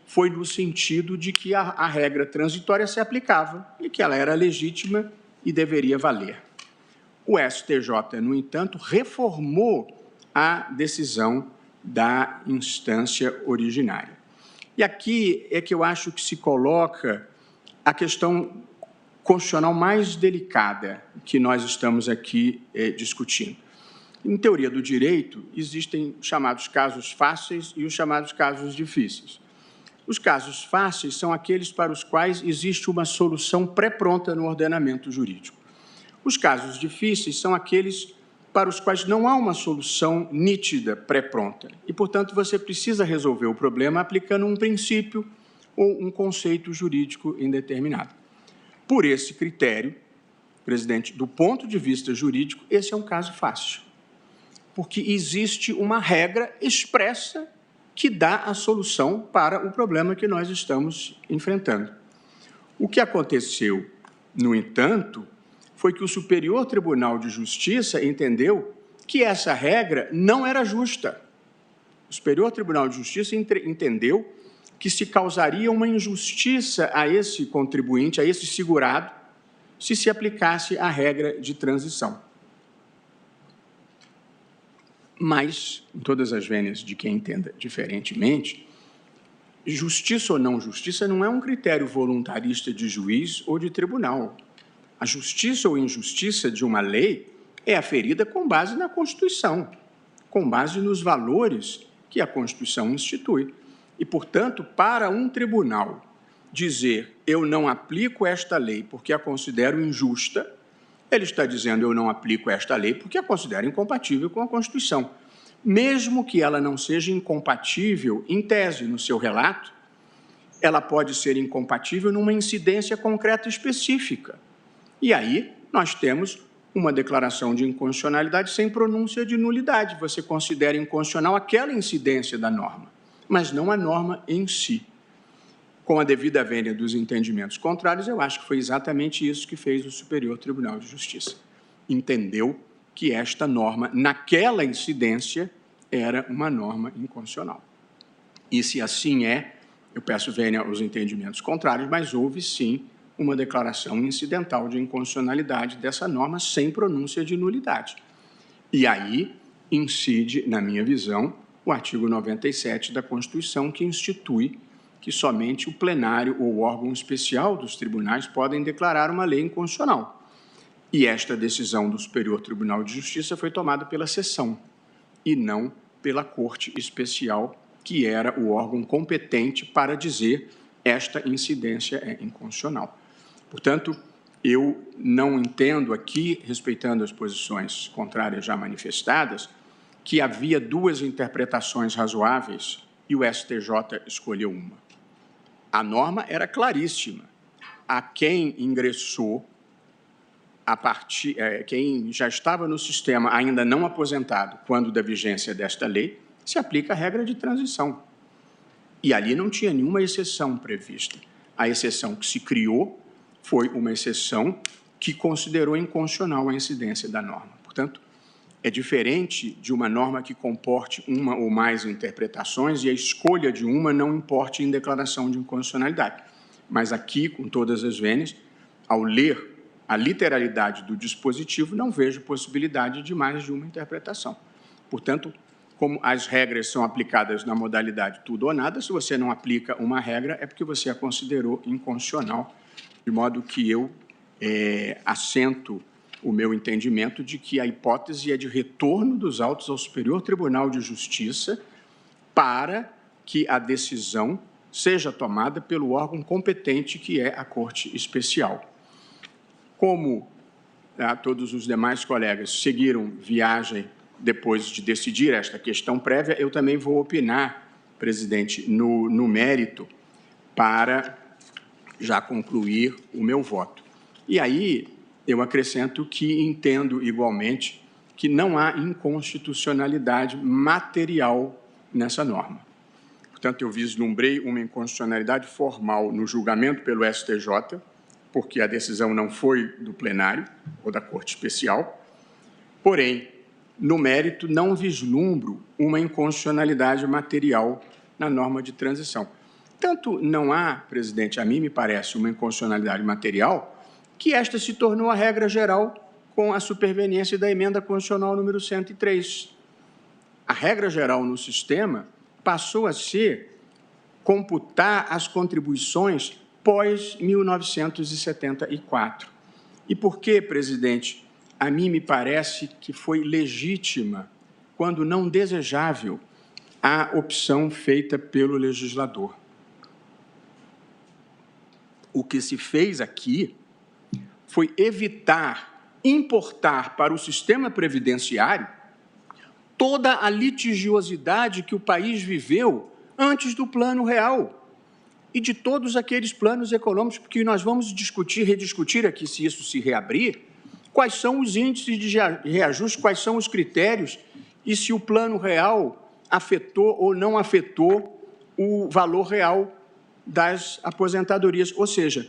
foi no sentido de que a regra transitória se aplicava e que ela era legítima e deveria valer. O STJ, no entanto, reformou a decisão da instância originária. E aqui é que eu acho que se coloca a questão constitucional mais delicada que nós estamos aqui discutindo. Em teoria do direito, existem chamados casos fáceis e os chamados casos difíceis. Os casos fáceis são aqueles para os quais existe uma solução pré-pronta no ordenamento jurídico. Os casos difíceis são aqueles para os quais não há uma solução nítida, pré-pronta. E, portanto, você precisa resolver o problema aplicando um princípio ou um conceito jurídico indeterminado. Por esse critério, presidente, do ponto de vista jurídico, esse é um caso fácil, porque existe uma regra expressa que dá a solução para o problema que nós estamos enfrentando. O que aconteceu, no entanto, foi que o Superior Tribunal de Justiça entendeu que essa regra não era justa. O Superior Tribunal de Justiça entendeu que se causaria uma injustiça a esse contribuinte, a esse segurado, se aplicasse a regra de transição. Mas, em todas as vênias de quem entenda diferentemente, justiça ou não justiça não é um critério voluntarista de juiz ou de tribunal. A justiça ou injustiça de uma lei é aferida com base na Constituição, com base nos valores que a Constituição institui. E, portanto, para um tribunal dizer eu não aplico esta lei porque a considero injusta, ele está dizendo eu não aplico esta lei porque a considero incompatível com a Constituição. Mesmo que ela não seja incompatível, em tese, no seu relato, ela pode ser incompatível numa incidência concreta específica. E aí nós temos uma declaração de inconstitucionalidade sem pronúncia de nulidade. Você considera inconstitucional aquela incidência da norma, mas não a norma em si. Com a devida vênia dos entendimentos contrários, eu acho que foi exatamente isso que fez o Superior Tribunal de Justiça. Entendeu que esta norma, naquela incidência, era uma norma inconstitucional. E se assim é, eu peço vênia aos entendimentos contrários, mas houve sim uma declaração incidental de inconstitucionalidade dessa norma sem pronúncia de nulidade. E aí incide, na minha visão, o artigo 97 da Constituição, que institui que somente o plenário ou o órgão especial dos tribunais podem declarar uma lei inconstitucional. E esta decisão do Superior Tribunal de Justiça foi tomada pela seção e não pela Corte Especial, que era o órgão competente para dizer esta incidência é inconstitucional. Portanto, eu não entendo aqui, respeitando as posições contrárias já manifestadas, que havia duas interpretações razoáveis e o STJ escolheu uma. A norma era claríssima. A quem ingressou, quem já estava no sistema ainda não aposentado quando da vigência desta lei, se aplica a regra de transição. E ali não tinha nenhuma exceção prevista. A exceção que se criou foi uma exceção que considerou inconstitucional a incidência da norma. Portanto, é diferente de uma norma que comporte uma ou mais interpretações e a escolha de uma não importe em declaração de inconstitucionalidade. Mas aqui, com todas as vênias, ao ler a literalidade do dispositivo, não vejo possibilidade de mais de uma interpretação. Portanto, como as regras são aplicadas na modalidade tudo ou nada, se você não aplica uma regra, é porque você a considerou inconstitucional, de modo que eu assento o meu entendimento de que a hipótese é de retorno dos autos ao Superior Tribunal de Justiça para que a decisão seja tomada pelo órgão competente, que é a Corte Especial. Como todos os demais colegas seguiram viagem depois de decidir esta questão prévia, eu também vou opinar, presidente, no mérito, para já concluir o meu voto. E aí eu acrescento que entendo igualmente que não há inconstitucionalidade material nessa norma. Portanto, eu vislumbrei uma inconstitucionalidade formal no julgamento pelo STJ, porque a decisão não foi do plenário ou da Corte Especial, porém, no mérito, não vislumbro uma inconstitucionalidade material na norma de transição. Tanto não há, presidente, a mim me parece, uma inconstitucionalidade material, que esta se tornou a regra geral com a superveniência da emenda constitucional número 103. A regra geral no sistema passou a ser computar as contribuições pós-1974. E por que, presidente, a mim me parece que foi legítima, quando não desejável, a opção feita pelo legislador? O que se fez aqui foi evitar importar para o sistema previdenciário toda a litigiosidade que o país viveu antes do Plano Real e de todos aqueles planos econômicos, porque nós vamos rediscutir aqui, se isso se reabrir, quais são os índices de reajuste, quais são os critérios e se o Plano Real afetou ou não afetou o valor real das aposentadorias. Ou seja,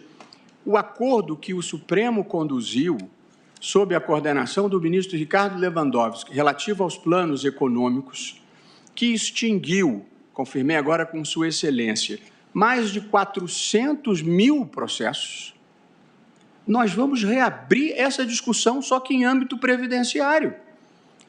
o acordo que o Supremo conduziu sob a coordenação do ministro Ricardo Lewandowski, relativo aos planos econômicos, que extinguiu, confirmei agora com Sua Excelência, mais de 400 mil processos, nós vamos reabrir essa discussão, só que em âmbito previdenciário,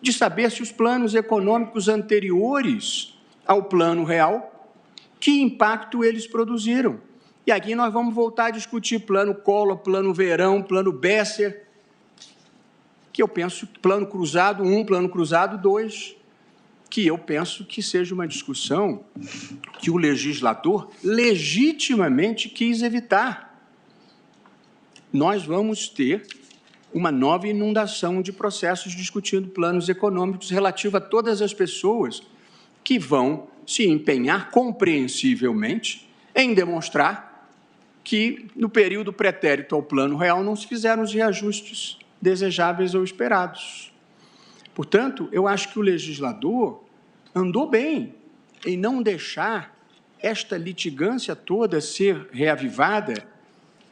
de saber se os planos econômicos anteriores ao Plano Real, que impacto eles produziram. E aqui nós vamos voltar a discutir Plano Collor, Plano Verão, Plano Besser, que eu penso, Plano Cruzado 1, Plano Cruzado 2, que eu penso que seja uma discussão que o legislador legitimamente quis evitar. Nós vamos ter uma nova inundação de processos discutindo planos econômicos relativo a todas as pessoas que vão se empenhar compreensivelmente em demonstrar que, no período pretérito ao Plano Real, não se fizeram os reajustes desejáveis ou esperados. Portanto, eu acho que o legislador andou bem em não deixar esta litigância toda ser reavivada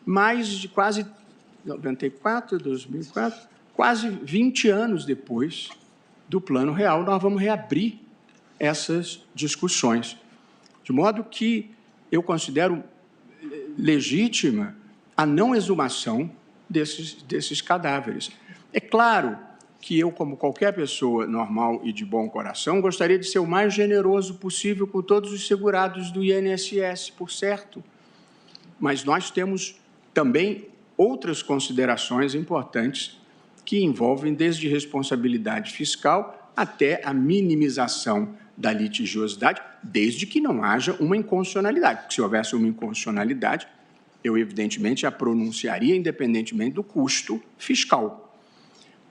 mais de quase 94, 2004, quase 20 anos depois do Plano Real, nós vamos reabrir essas discussões. De modo que eu considero legítima a não exumação desses cadáveres. É claro que eu, como qualquer pessoa normal e de bom coração, gostaria de ser o mais generoso possível com todos os segurados do INSS, por certo. Mas nós temos também outras considerações importantes que envolvem desde responsabilidade fiscal até a minimização da litigiosidade, desde que não haja uma inconstitucionalidade. Porque se houvesse uma inconstitucionalidade, eu, evidentemente, a pronunciaria independentemente do custo fiscal.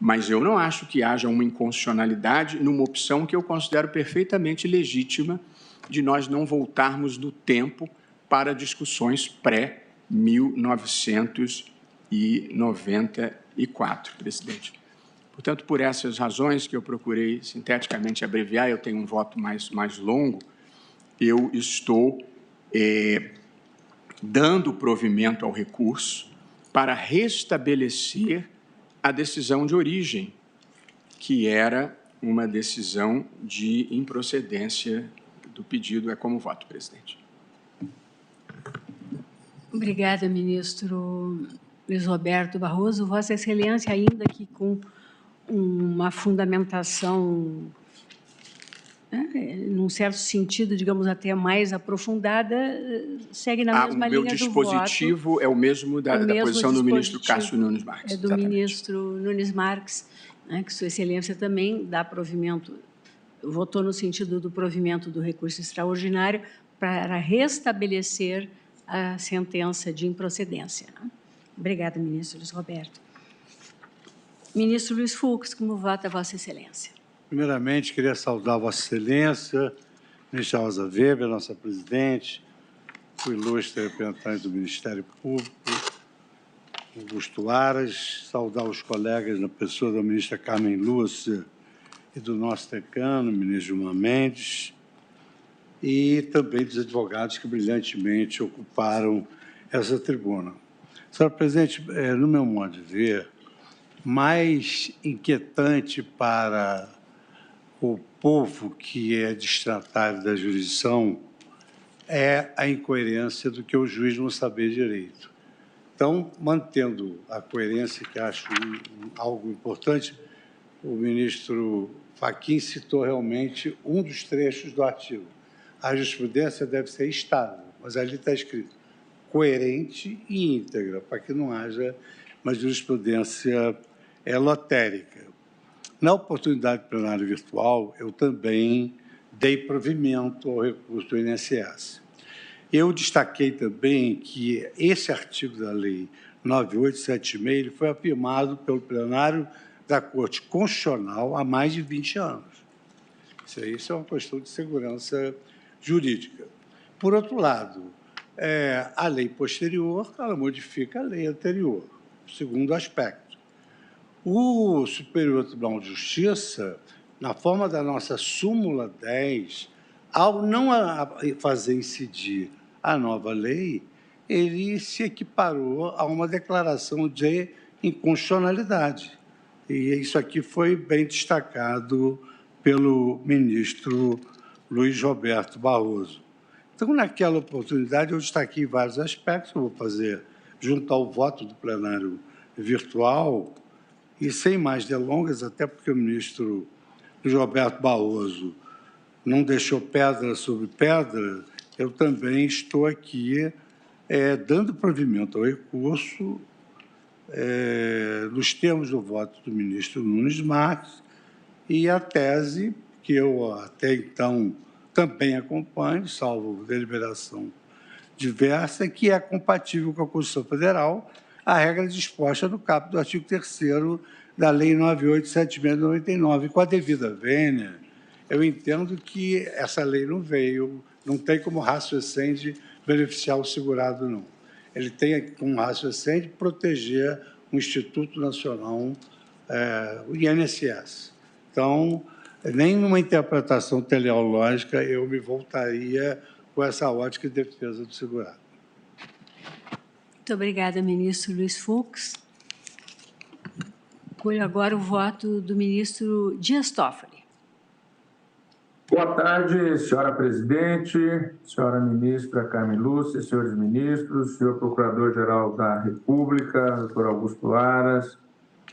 Mas eu não acho que haja uma inconstitucionalidade numa opção que eu considero perfeitamente legítima de nós não voltarmos no tempo para discussões pré-1994, presidente. Portanto, por essas razões que eu procurei sinteticamente abreviar, eu tenho um voto mais longo, eu estou dando provimento ao recurso para restabelecer a decisão de origem, que era uma decisão de improcedência do pedido. É como voto, presidente. Obrigada, ministro Luiz Roberto Barroso. Vossa Excelência, ainda que com uma fundamentação, num certo sentido, digamos, até mais aprofundada, segue na mesma linha do voto. O meu dispositivo é o mesmo da posição do ministro Cássio Nunes Marques. É do ministro Nunes Marques, que Sua Excelência também dá provimento, votou no sentido do provimento do recurso extraordinário para restabelecer a sentença de improcedência. Obrigada, ministro Luiz Roberto. Ministro Luiz Fux, como vota Vossa Excelência? Primeiramente, queria saudar Vossa Excelência, ministra Rosa Weber, nossa presidente, o ilustre representante do Ministério Público, Augusto Aras, saudar os colegas na pessoa da ministra Carmen Lúcia e do nosso decano, ministro Gilmar Mendes, e também dos advogados que brilhantemente ocuparam essa tribuna. Senhora presidente, no meu modo de ver, mais inquietante para o povo que é destinatário da jurisdição é a incoerência do que o juiz não saber direito. Então, mantendo a coerência, que acho algo importante, o ministro Fachin citou realmente um dos trechos do artigo. A jurisprudência deve ser estável, mas ali está escrito coerente e íntegra, para que não haja uma jurisprudência lotérica. Na oportunidade plenária virtual, eu também dei provimento ao recurso do INSS. Eu destaquei também que esse artigo da Lei 9876 ele foi afirmado pelo plenário da Corte Constitucional há mais de 20 anos. Isso é uma questão de segurança jurídica. Por outro lado, a lei posterior, ela modifica a lei anterior, segundo aspecto. O Superior Tribunal de Justiça, na forma da nossa súmula 10, ao não fazer incidir a nova lei, ele se equiparou a uma declaração de inconstitucionalidade. E isso aqui foi bem destacado pelo ministro Luiz Roberto Barroso. Então, naquela oportunidade, eu destaquei vários aspectos, eu vou fazer junto ao voto do plenário virtual, e sem mais delongas, até porque o ministro Luiz Roberto Barroso não deixou pedra sobre pedra, eu também estou aqui dando provimento ao recurso nos termos do voto do ministro Nunes Marques e a tese que eu até então também acompanho, salvo deliberação diversa, que é compatível com a Constituição Federal, a regra disposta no caput do artigo 3º da Lei 9876 de 99. Com a devida vênia, eu entendo que essa lei não veio, não tem como ratio essêndi beneficiar o segurado, não. Ele tem como ratio essêndi proteger o Instituto Nacional, o INSS. Então, nem numa interpretação teleológica eu me voltaria com essa ótica de defesa do segurado. Muito obrigada, ministro Luiz Fux. Colho agora o voto do ministro Dias Toffoli. Boa tarde, senhora presidente, senhora ministra Carmen Lúcia, senhores ministros, senhor procurador-geral da República, doutor Augusto Aras,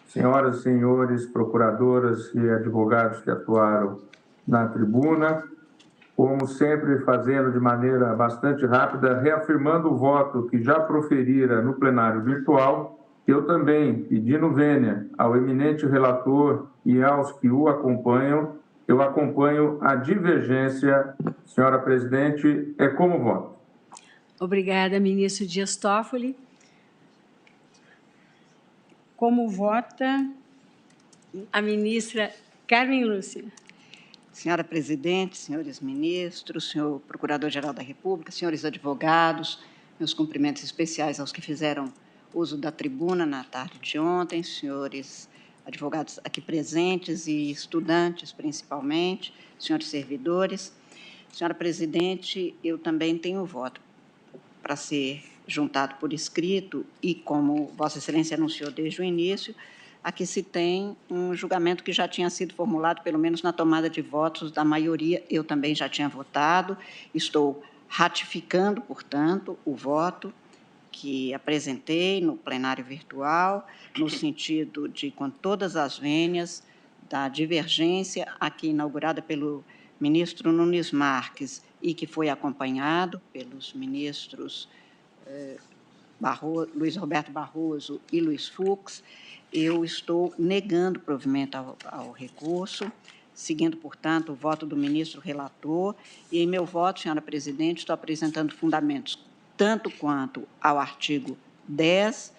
senhoras e senhores procuradoras e advogados que atuaram na tribuna, como sempre fazendo de maneira bastante rápida, reafirmando o voto que já proferira no plenário virtual, eu também, pedindo vênia ao eminente relator e aos que o acompanham, eu acompanho a divergência, senhora presidente, como voto. Obrigada, ministro Dias Toffoli. Como vota a ministra Carmen Lúcia? Senhora presidente, senhores ministros, senhor procurador-geral da República, senhores advogados, meus cumprimentos especiais aos que fizeram uso da tribuna na tarde de ontem, senhores advogados aqui presentes e estudantes, principalmente, senhores servidores. Senhora presidente, eu também tenho voto para ser juntado por escrito e, como Vossa Excelência anunciou desde o início, aqui se tem um julgamento que já tinha sido formulado, pelo menos na tomada de votos da maioria, eu também já tinha votado, estou ratificando, portanto, o voto que apresentei no plenário virtual, no sentido de, com todas as vênias, da divergência aqui inaugurada pelo ministro Nunes Marques e que foi acompanhado pelos ministros Luiz Roberto Barroso e Luiz Fux. Eu estou negando provimento ao recurso, seguindo, portanto, o voto do ministro relator, e em meu voto, senhora presidente, estou apresentando fundamentos tanto quanto ao artigo 10,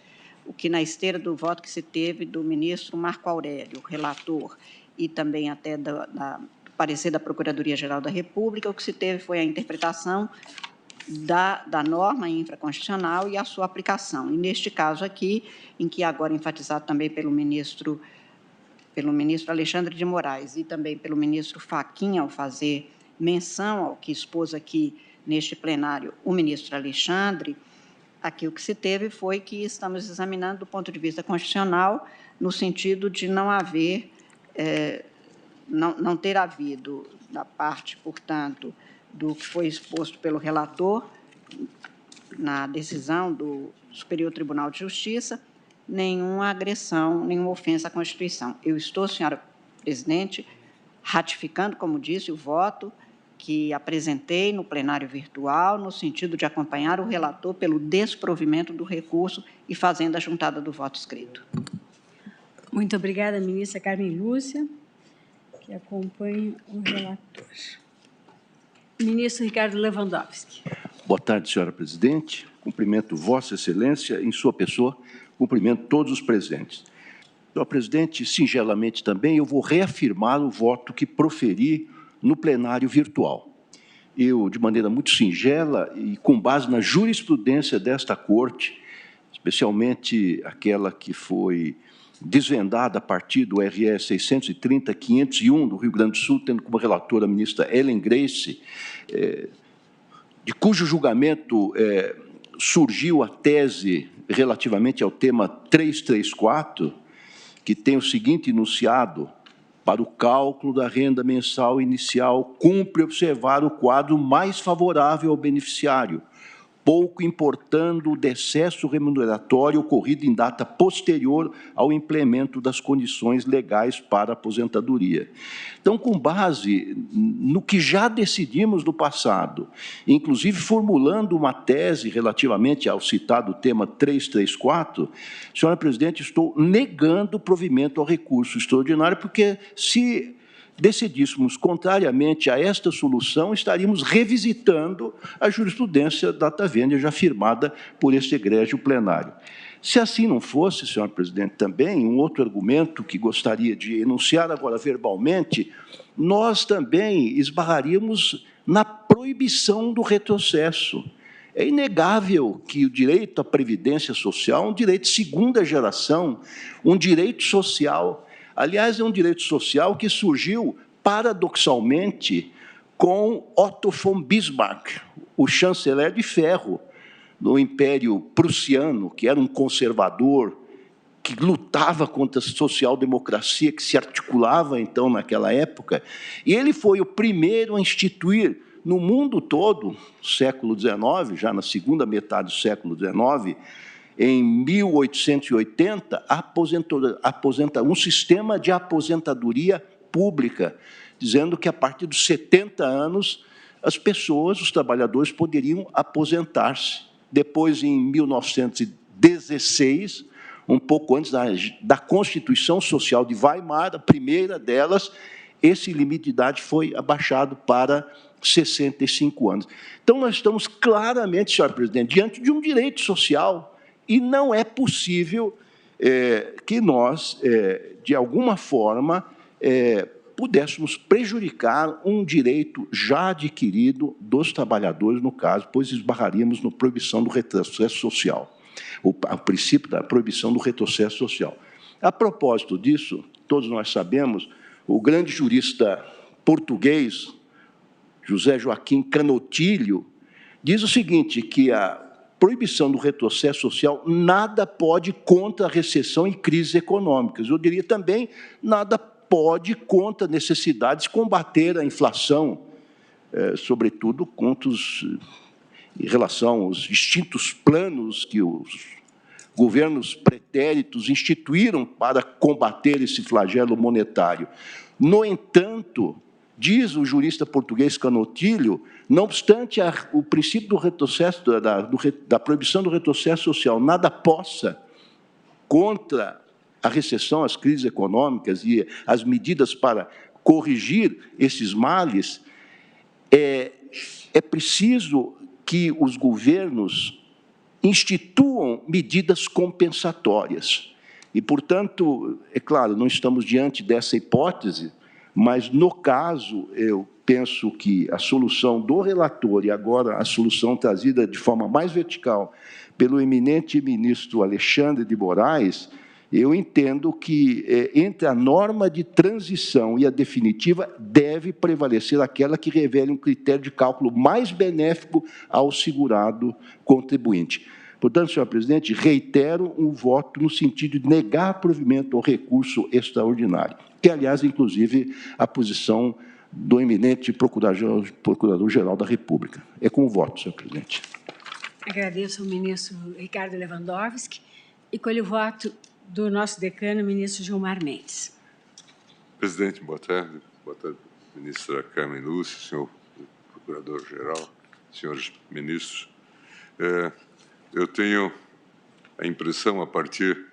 o que na esteira do voto que se teve do ministro Marco Aurélio, relator, e também até do parecer da Procuradoria-Geral da República, o que se teve foi a interpretação da norma infraconstitucional e a sua aplicação. E, neste caso aqui, em que agora enfatizado também pelo ministro Alexandre de Moraes e também pelo ministro Fachin, ao fazer menção ao que expôs aqui neste plenário o ministro Alexandre, aqui o que se teve foi que estamos examinando do ponto de vista constitucional, no sentido de não haver, não ter havido, da parte, portanto, do que foi exposto pelo relator na decisão do Superior Tribunal de Justiça, nenhuma agressão, nenhuma ofensa à Constituição. Eu estou, senhora presidente, ratificando, como disse, o voto que apresentei no plenário virtual, no sentido de acompanhar o relator pelo desprovimento do recurso e fazendo a juntada do voto escrito. Muito obrigada, ministra Carmen Lúcia, que acompanha o relator. Ministro Ricardo Lewandowski. Boa tarde, senhora presidente. Cumprimento Vossa Excelência, em sua pessoa, cumprimento todos os presentes. Senhora presidente, singelamente também, eu vou reafirmar o voto que proferi no plenário virtual. Eu, de maneira muito singela e com base na jurisprudência desta Corte, especialmente aquela que foi desvendada a partir do RS 630-501 do Rio Grande do Sul, tendo como relatora a ministra Ellen Grace, de cujo julgamento surgiu a tese relativamente ao tema 334, que tem o seguinte enunciado: para o cálculo da renda mensal inicial, cumpre observar o quadro mais favorável ao beneficiário, pouco importando o decesso remuneratório ocorrido em data posterior ao implemento das condições legais para a aposentadoria. Então, com base no que já decidimos no passado, inclusive formulando uma tese relativamente ao citado tema 334, senhora presidente, estou negando o provimento ao recurso extraordinário, porque se decidíssemos contrariamente a esta solução, estaríamos revisitando a jurisprudência data venia já firmada por este egrégio plenário. Se assim não fosse, senhor presidente, também, um outro argumento que gostaria de enunciar agora verbalmente, nós também esbarraríamos na proibição do retrocesso. É inegável que o direito à previdência social é um direito de segunda geração, um direito social. Aliás, é um direito social que surgiu, paradoxalmente, com Otto von Bismarck, o chanceler de ferro do Império Prussiano, que era um conservador, que lutava contra a social-democracia, que se articulava, então, naquela época. E ele foi o primeiro a instituir, no mundo todo, século XIX, já na segunda metade do século XIX, em 1880, um sistema de aposentadoria pública, dizendo que, a partir dos 70 anos, as pessoas, os trabalhadores, poderiam aposentar-se. Depois, em 1916, um pouco antes da Constituição Social de Weimar, a primeira delas, esse limite de idade foi abaixado para 65 anos. Então, nós estamos claramente, senhor presidente, diante de um direito social, e não é possível que nós, de alguma forma, pudéssemos prejudicar um direito já adquirido dos trabalhadores, no caso, pois esbarraríamos na proibição do retrocesso social, o princípio da proibição do retrocesso social. A propósito disso, todos nós sabemos, o grande jurista português, José Joaquim Canotilho, diz o seguinte, que a proibição do retrocesso social nada pode contra a recessão e crises econômicas. Eu diria também, nada pode contra a necessidade de combater a inflação, sobretudo em relação aos distintos planos que os governos pretéritos instituíram para combater esse flagelo monetário. No entanto, diz o jurista português Canotilho, não obstante o princípio do retrocesso, da proibição do retrocesso social, nada possa contra a recessão, as crises econômicas e as medidas para corrigir esses males, é preciso que os governos instituam medidas compensatórias. E, portanto, é claro, não estamos diante dessa hipótese, mas, no caso, eu penso que a solução do relator e agora a solução trazida de forma mais vertical pelo eminente ministro Alexandre de Moraes, eu entendo que entre a norma de transição e a definitiva deve prevalecer aquela que revele um critério de cálculo mais benéfico ao segurado contribuinte. Portanto, senhor presidente, reitero um voto no sentido de negar provimento ao recurso extraordinário, que, aliás, inclusive, a posição do eminente Procurador-Geral da República. É com o voto, senhor presidente. Agradeço ao ministro Ricardo Lewandowski e colho o voto do nosso decano, ministro Gilmar Mendes. Presidente, boa tarde. Boa tarde, ministra Carmen Lúcia, senhor Procurador-Geral, senhores ministros. Eu tenho a impressão, a partir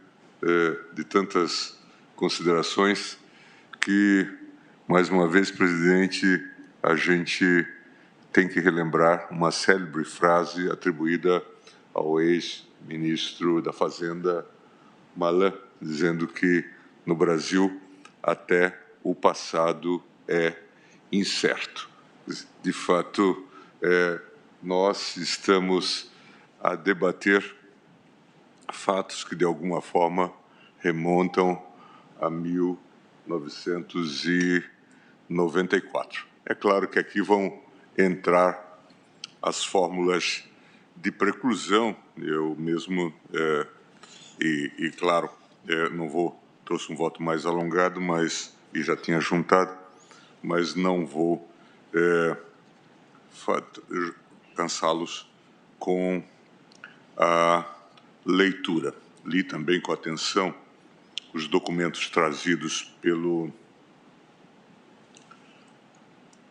de tantas considerações, que, mais uma vez, presidente, a gente tem que relembrar uma célebre frase atribuída ao ex-ministro da Fazenda, Malan, dizendo que, no Brasil, até o passado é incerto. De fato, nós estamos a debater fatos que, de alguma forma, remontam a 1994. É claro que aqui vão entrar as fórmulas de preclusão. Eu mesmo, claro, trouxe um voto mais alongado, e já tinha juntado, mas não vou cansá-los com a leitura. Li também com atenção os documentos trazidos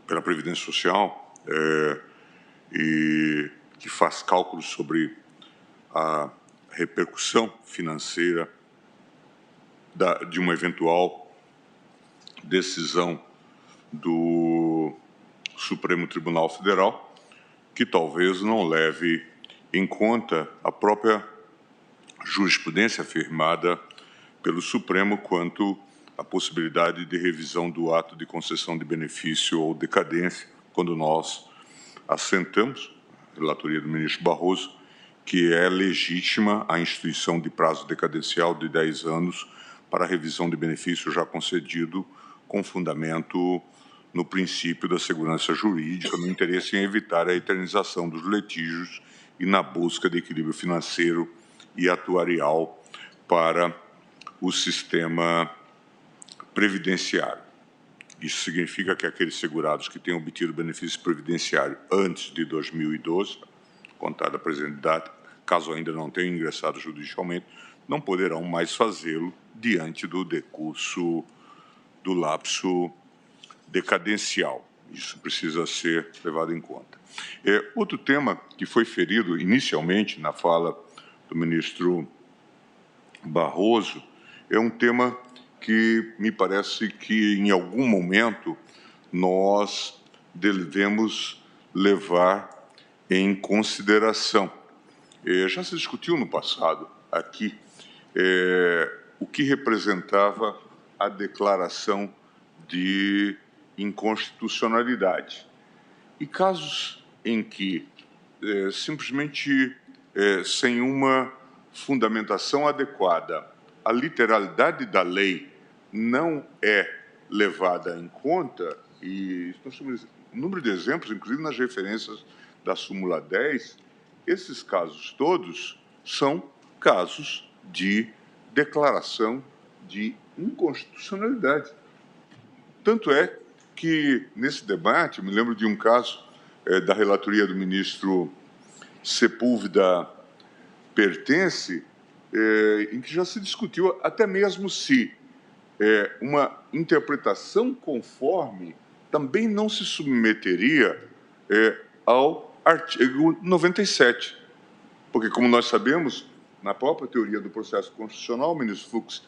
pela Previdência Social e que faz cálculos sobre a repercussão financeira de uma eventual decisão do Supremo Tribunal Federal, que talvez não leve em conta a própria jurisprudência afirmada pelo Supremo quanto à possibilidade de revisão do ato de concessão de benefício ou decadência, quando nós assentamos, a relatoria do ministro Barroso, que é legítima a instituição de prazo decadencial de 10 anos para a revisão de benefício já concedido com fundamento no princípio da segurança jurídica, no interesse em evitar a eternização dos litígios e na busca de equilíbrio financeiro e atuarial para o sistema previdenciário. Isso significa que aqueles segurados que tenham obtido benefício previdenciário antes de 2012, contada a presente data, caso ainda não tenham ingressado judicialmente, não poderão mais fazê-lo diante do decurso do lapso decadencial. Isso precisa ser levado em conta. Outro tema que foi ferido inicialmente na fala do ministro Barroso é um tema que me parece que, em algum momento, nós devemos levar em consideração. Já se discutiu no passado aqui o que representava a declaração de inconstitucionalidade. E casos em que, simplesmente sem uma fundamentação adequada, a literalidade da lei não é levada em conta, e nós temos um número de exemplos, inclusive nas referências da súmula 10, esses casos todos são casos de declaração de inconstitucionalidade. Tanto é que, nesse debate, me lembro de um caso da relatoria do ministro Sepúlveda Pertence, em que já se discutiu até mesmo se uma interpretação conforme também não se submeteria ao artigo 97. Porque, como nós sabemos, na própria teoria do processo constitucional, ministro Fux,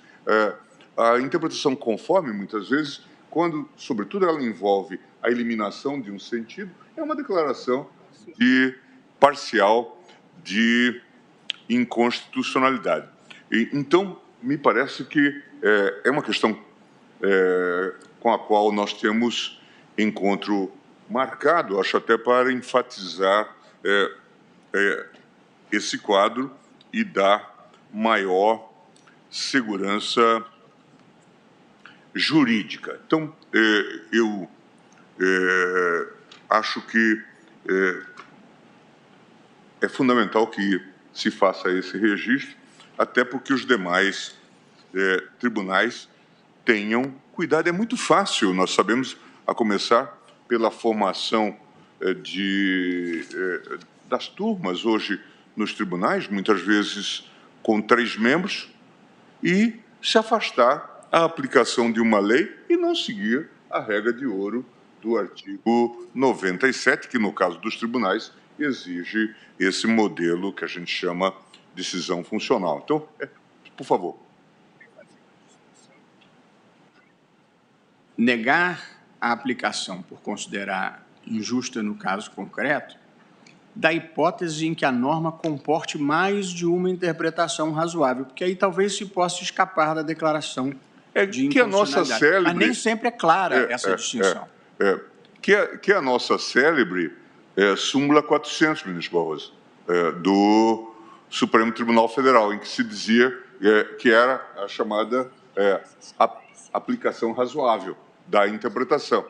a interpretação conforme, muitas vezes, quando, sobretudo, ela envolve a eliminação de um sentido, é uma declaração parcial de inconstitucionalidade. Então, me parece que é uma questão com a qual nós temos encontro marcado, acho até para enfatizar esse quadro e dar maior segurança jurídica. Então, eu acho que é fundamental que se faça esse registro, até porque os demais tribunais tenham cuidado. É muito fácil, nós sabemos, a começar pela formação das turmas hoje nos tribunais, muitas vezes com 3 membros, e se afastar a aplicação de uma lei e não seguir a regra de ouro do artigo 97, que, no caso dos tribunais, exige esse modelo que a gente chama decisão funcional. Então, por favor. Negar a aplicação por considerar injusta no caso concreto, da hipótese em que a norma comporte mais de uma interpretação razoável, porque aí talvez se possa escapar da declaração de que a nossa célebre, mas nem sempre é clara essa distinção. Que a nossa célebre súmula 400, ministro Barroso, do Supremo Tribunal Federal, em que se dizia que era a chamada aplicação razoável da interpretação.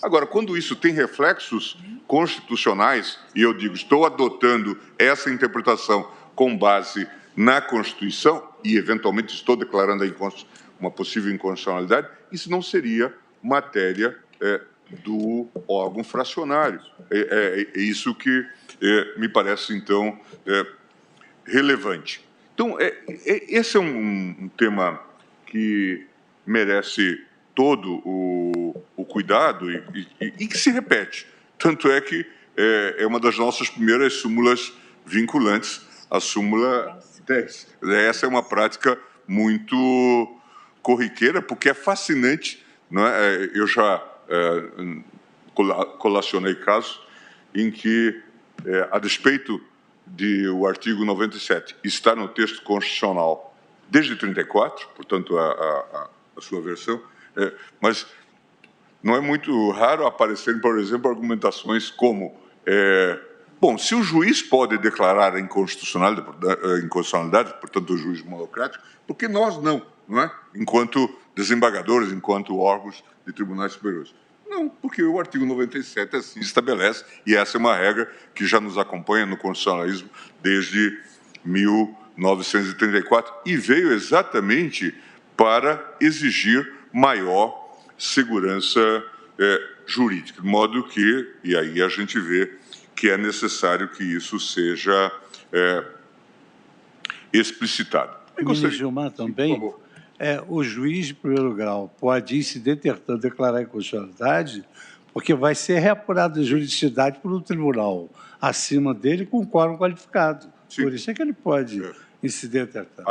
Agora, quando isso tem reflexos constitucionais, e eu digo, estou adotando essa interpretação com base na Constituição, e eventualmente estou declarando uma possível inconstitucionalidade, isso não seria matéria do órgão fracionário. É isso que me parece, então, relevante. Então, esse é um tema que merece todo o cuidado e que se repete. Tanto é que é uma das nossas primeiras súmulas vinculantes, a súmula 10. Essa é uma prática muito corriqueira, porque é fascinante, não é? Eu já colacionei casos em que, a despeito de o artigo 97 estar no texto constitucional desde 34, portanto, a sua versão, mas não é muito raro aparecerem, por exemplo, argumentações como bom, se o juiz pode declarar a inconstitucionalidade, portanto, o juiz monocrático, por que nós não é? Enquanto desembargadores, enquanto órgãos de tribunais superiores? Não, porque o artigo 97 assim estabelece, e essa é uma regra que já nos acompanha no constitucionalismo desde 1934, e veio exatamente para exigir maior segurança jurídica, de modo que, e aí a gente vê que é necessário que isso seja explicitado. Ministro Gilmar, também, o juiz de primeiro grau pode ir se determinando declarar inconstitucionalidade, porque vai ser reapurado a juridicidade por um tribunal acima dele com quórum qualificado. Sim. Por isso é que ele pode ir se determinar.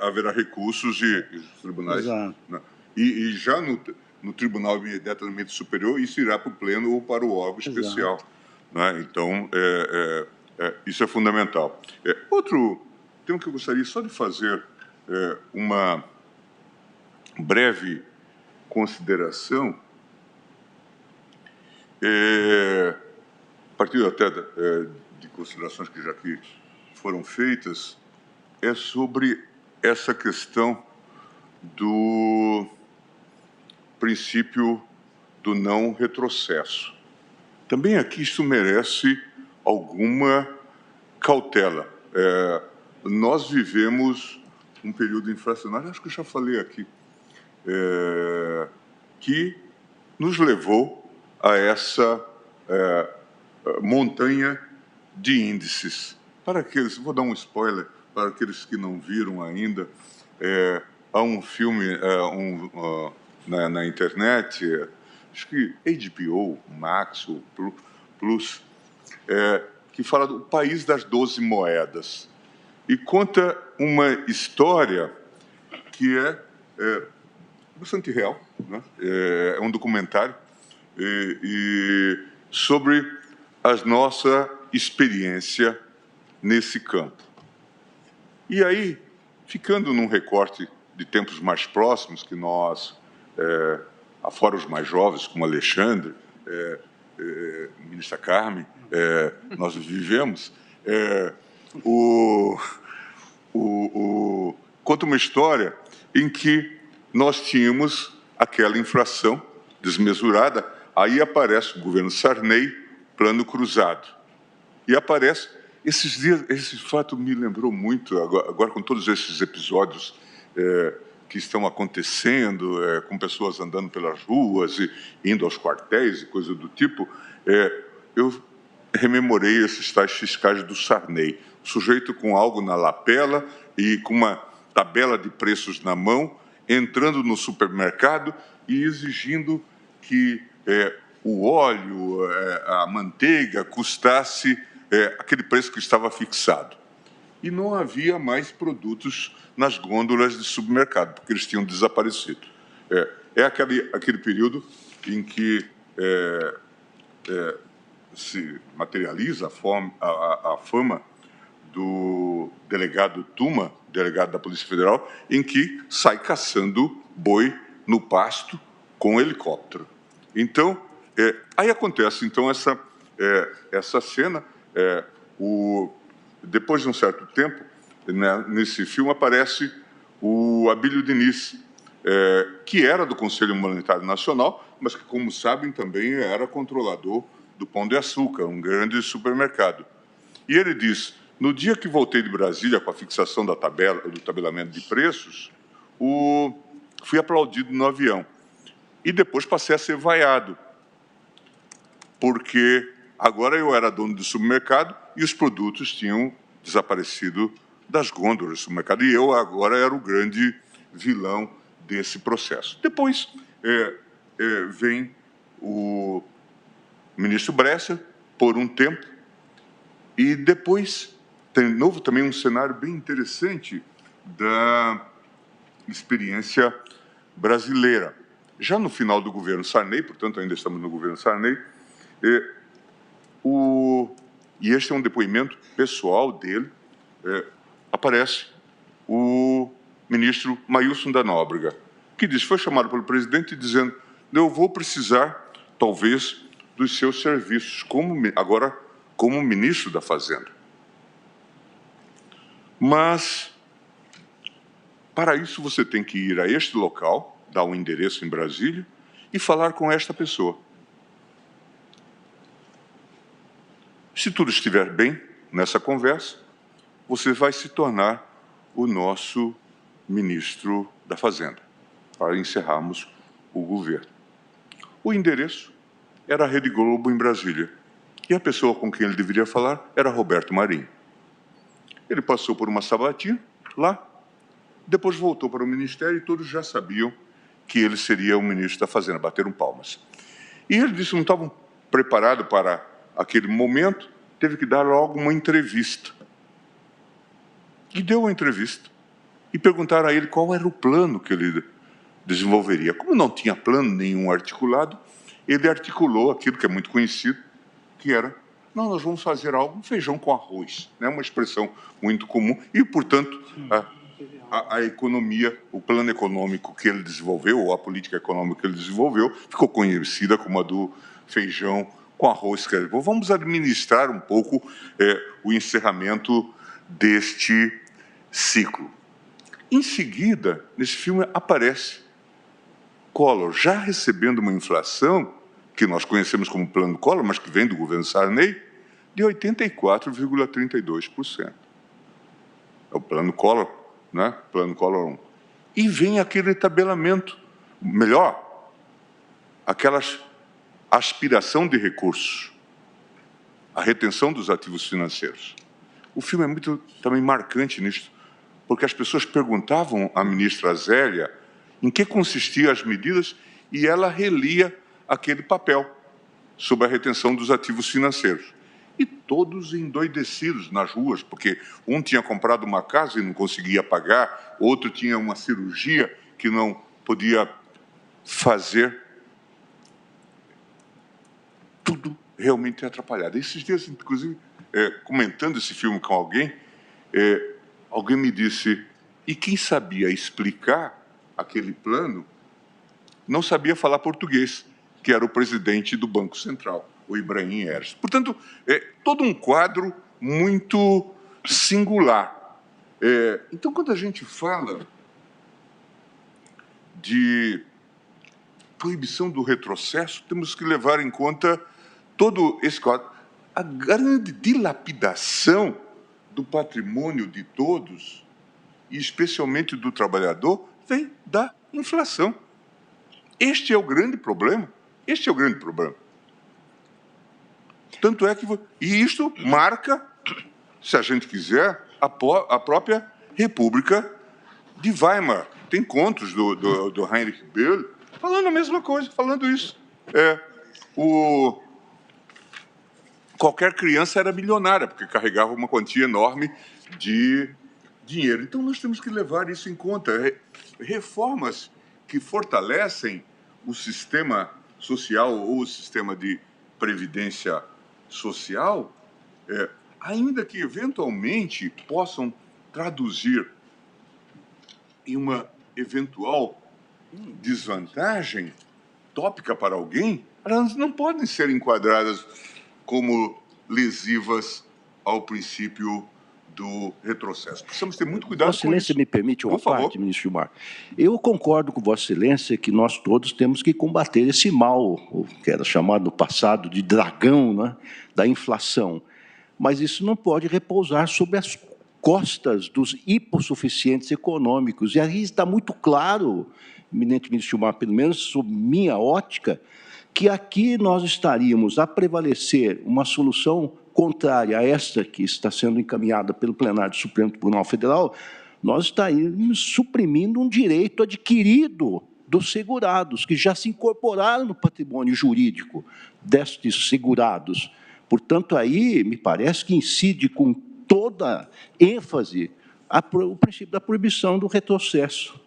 Haverá recursos e os tribunais... Exato. Né? E já no tribunal imediatamente superior, isso irá para o pleno ou para o órgão especial. Né? Então, isso é fundamental. Outro tema que eu gostaria só de fazer uma breve consideração, a partir até de considerações que já aqui foram feitas, é sobre essa questão do princípio do não retrocesso. Também aqui isso merece alguma cautela. Nós vivemos um período inflacionário, acho que eu já falei aqui, que nos levou a essa montanha de índices. Para aqueles, vou dar um spoiler, para aqueles que não viram ainda, há um filme na internet, acho que HBO, Max ou Plus, que fala do país das 12 moedas. E conta uma história que é bastante real, né? É um documentário sobre a nossa experiência nesse campo. E aí, ficando num recorte de tempos mais próximos, que nós, afora os mais jovens, como Alexandre, ministra Carmen, nós vivemos, conta uma história em que nós tínhamos aquela inflação desmesurada, aí aparece o governo Sarney, plano cruzado. E aparece, esses dias, esse fato me lembrou muito, agora com todos esses episódios que estão acontecendo, com pessoas andando pelas ruas e indo aos quartéis e coisa do tipo, eu rememorei esses tais fiscais do Sarney, sujeito com algo na lapela e com uma tabela de preços na mão, entrando no supermercado e exigindo que o óleo, a manteiga, custasse aquele preço que estava fixado. E não havia mais produtos nas gôndolas de supermercado, porque eles tinham desaparecido. Aquele período em que se materializa a fama do delegado Tuma, delegado da Polícia Federal, em que sai caçando boi no pasto com helicóptero. Então, aí acontece então essa cena. Depois de um certo tempo, né, nesse filme aparece o Abílio Diniz, que era do Conselho Monetário Nacional, mas que, como sabem, também era controlador do Pão de Açúcar, um grande supermercado. E ele diz: no dia que voltei de Brasília com a fixação do tabelamento de preços, fui aplaudido no avião. E depois passei a ser vaiado. porque agora eu era dono do supermercado e os produtos tinham desaparecido das gôndolas do supermercado, e eu agora era o grande vilão desse processo. Depois vem o ministro Bresser por um tempo, e depois tem de novo também um cenário bem interessante da experiência brasileira. Já no final do governo Sarney, portanto ainda estamos no governo Sarney, e este é um depoimento pessoal dele, aparece o ministro Maílson da Nóbrega, que diz, foi chamado pelo presidente dizendo, eu vou precisar, talvez, dos seus serviços, agora como ministro da Fazenda. Mas, para isso, você tem que ir a este local, dar um endereço em Brasília, e falar com esta pessoa. Se tudo estiver bem nessa conversa, você vai se tornar o nosso ministro da Fazenda, para encerrarmos o governo. O endereço era a Rede Globo em Brasília, e a pessoa com quem ele deveria falar era Roberto Marinho. Ele passou por uma sabatina lá, depois voltou para o Ministério e todos já sabiam que ele seria o ministro da Fazenda, bateram palmas. E ele disse que não estavam preparados para aquele momento, teve que dar logo uma entrevista. E deu uma entrevista. E perguntaram a ele qual era o plano que ele desenvolveria. Como não tinha plano nenhum articulado, ele articulou aquilo que é muito conhecido, que era, não, nós vamos fazer algo, um feijão com arroz, né? Uma expressão muito comum, e, portanto, a economia, o plano econômico que ele desenvolveu, ou a política econômica que ele desenvolveu, ficou conhecida como a do feijão com arroz. Vamos administrar um pouco o encerramento deste ciclo. Em seguida, nesse filme, aparece Collor, já recebendo uma inflação, que nós conhecemos como Plano Collor, mas que vem do governo Sarney, de 84,32%. É o Plano Collor, né? Plano Collor 1. E vem aquele tabelamento, melhor, aquelas aspiração de recursos, a retenção dos ativos financeiros. O filme é muito também marcante nisso, porque as pessoas perguntavam à ministra Zélia em que consistiam as medidas e ela relia aquele papel sobre a retenção dos ativos financeiros. E todos endoidecidos nas ruas, porque um tinha comprado uma casa e não conseguia pagar, outro tinha uma cirurgia que não podia fazer. Tudo realmente atrapalhado. Esses dias, inclusive, comentando esse filme com alguém, alguém me disse, e quem sabia explicar aquele plano não sabia falar português, que era o presidente do Banco Central, o Ibrahim Eres. Portanto, todo um quadro muito singular. Então, quando a gente fala de proibição do retrocesso, temos que levar em conta todo esse quadro. A grande dilapidação do patrimônio de todos, e especialmente do trabalhador, vem da inflação. Este é o grande problema. Este é o grande problema. Tanto é que... E isto marca, se a gente quiser, a própria República de Weimar. Tem contos do Heinrich Böll falando a mesma coisa, falando isso. Qualquer criança era milionária, porque carregava uma quantia enorme de dinheiro. Então, nós temos que levar isso em conta. Reformas que fortalecem o sistema social ou o sistema de previdência social, ainda que eventualmente possam traduzir em uma eventual desvantagem tópica para alguém, elas não podem ser enquadradas como lesivas ao princípio do retrocesso. Precisamos ter muito cuidado com isso. Vossa Excelência me permite uma parte, ministro Gilmar. Eu concordo com Vossa Excelência que nós todos temos que combater esse mal, que era chamado no passado de dragão, né, da inflação. Mas isso não pode repousar sobre as costas dos hipossuficientes econômicos. E aí está muito claro, eminente ministro Gilmar, pelo menos sob minha ótica, que aqui nós estaríamos a prevalecer uma solução contrária a esta que está sendo encaminhada pelo plenário do Supremo Tribunal Federal, nós estaríamos suprimindo um direito adquirido dos segurados, que já se incorporaram no patrimônio jurídico destes segurados. Portanto, aí me parece que incide com toda ênfase o princípio da proibição do retrocesso.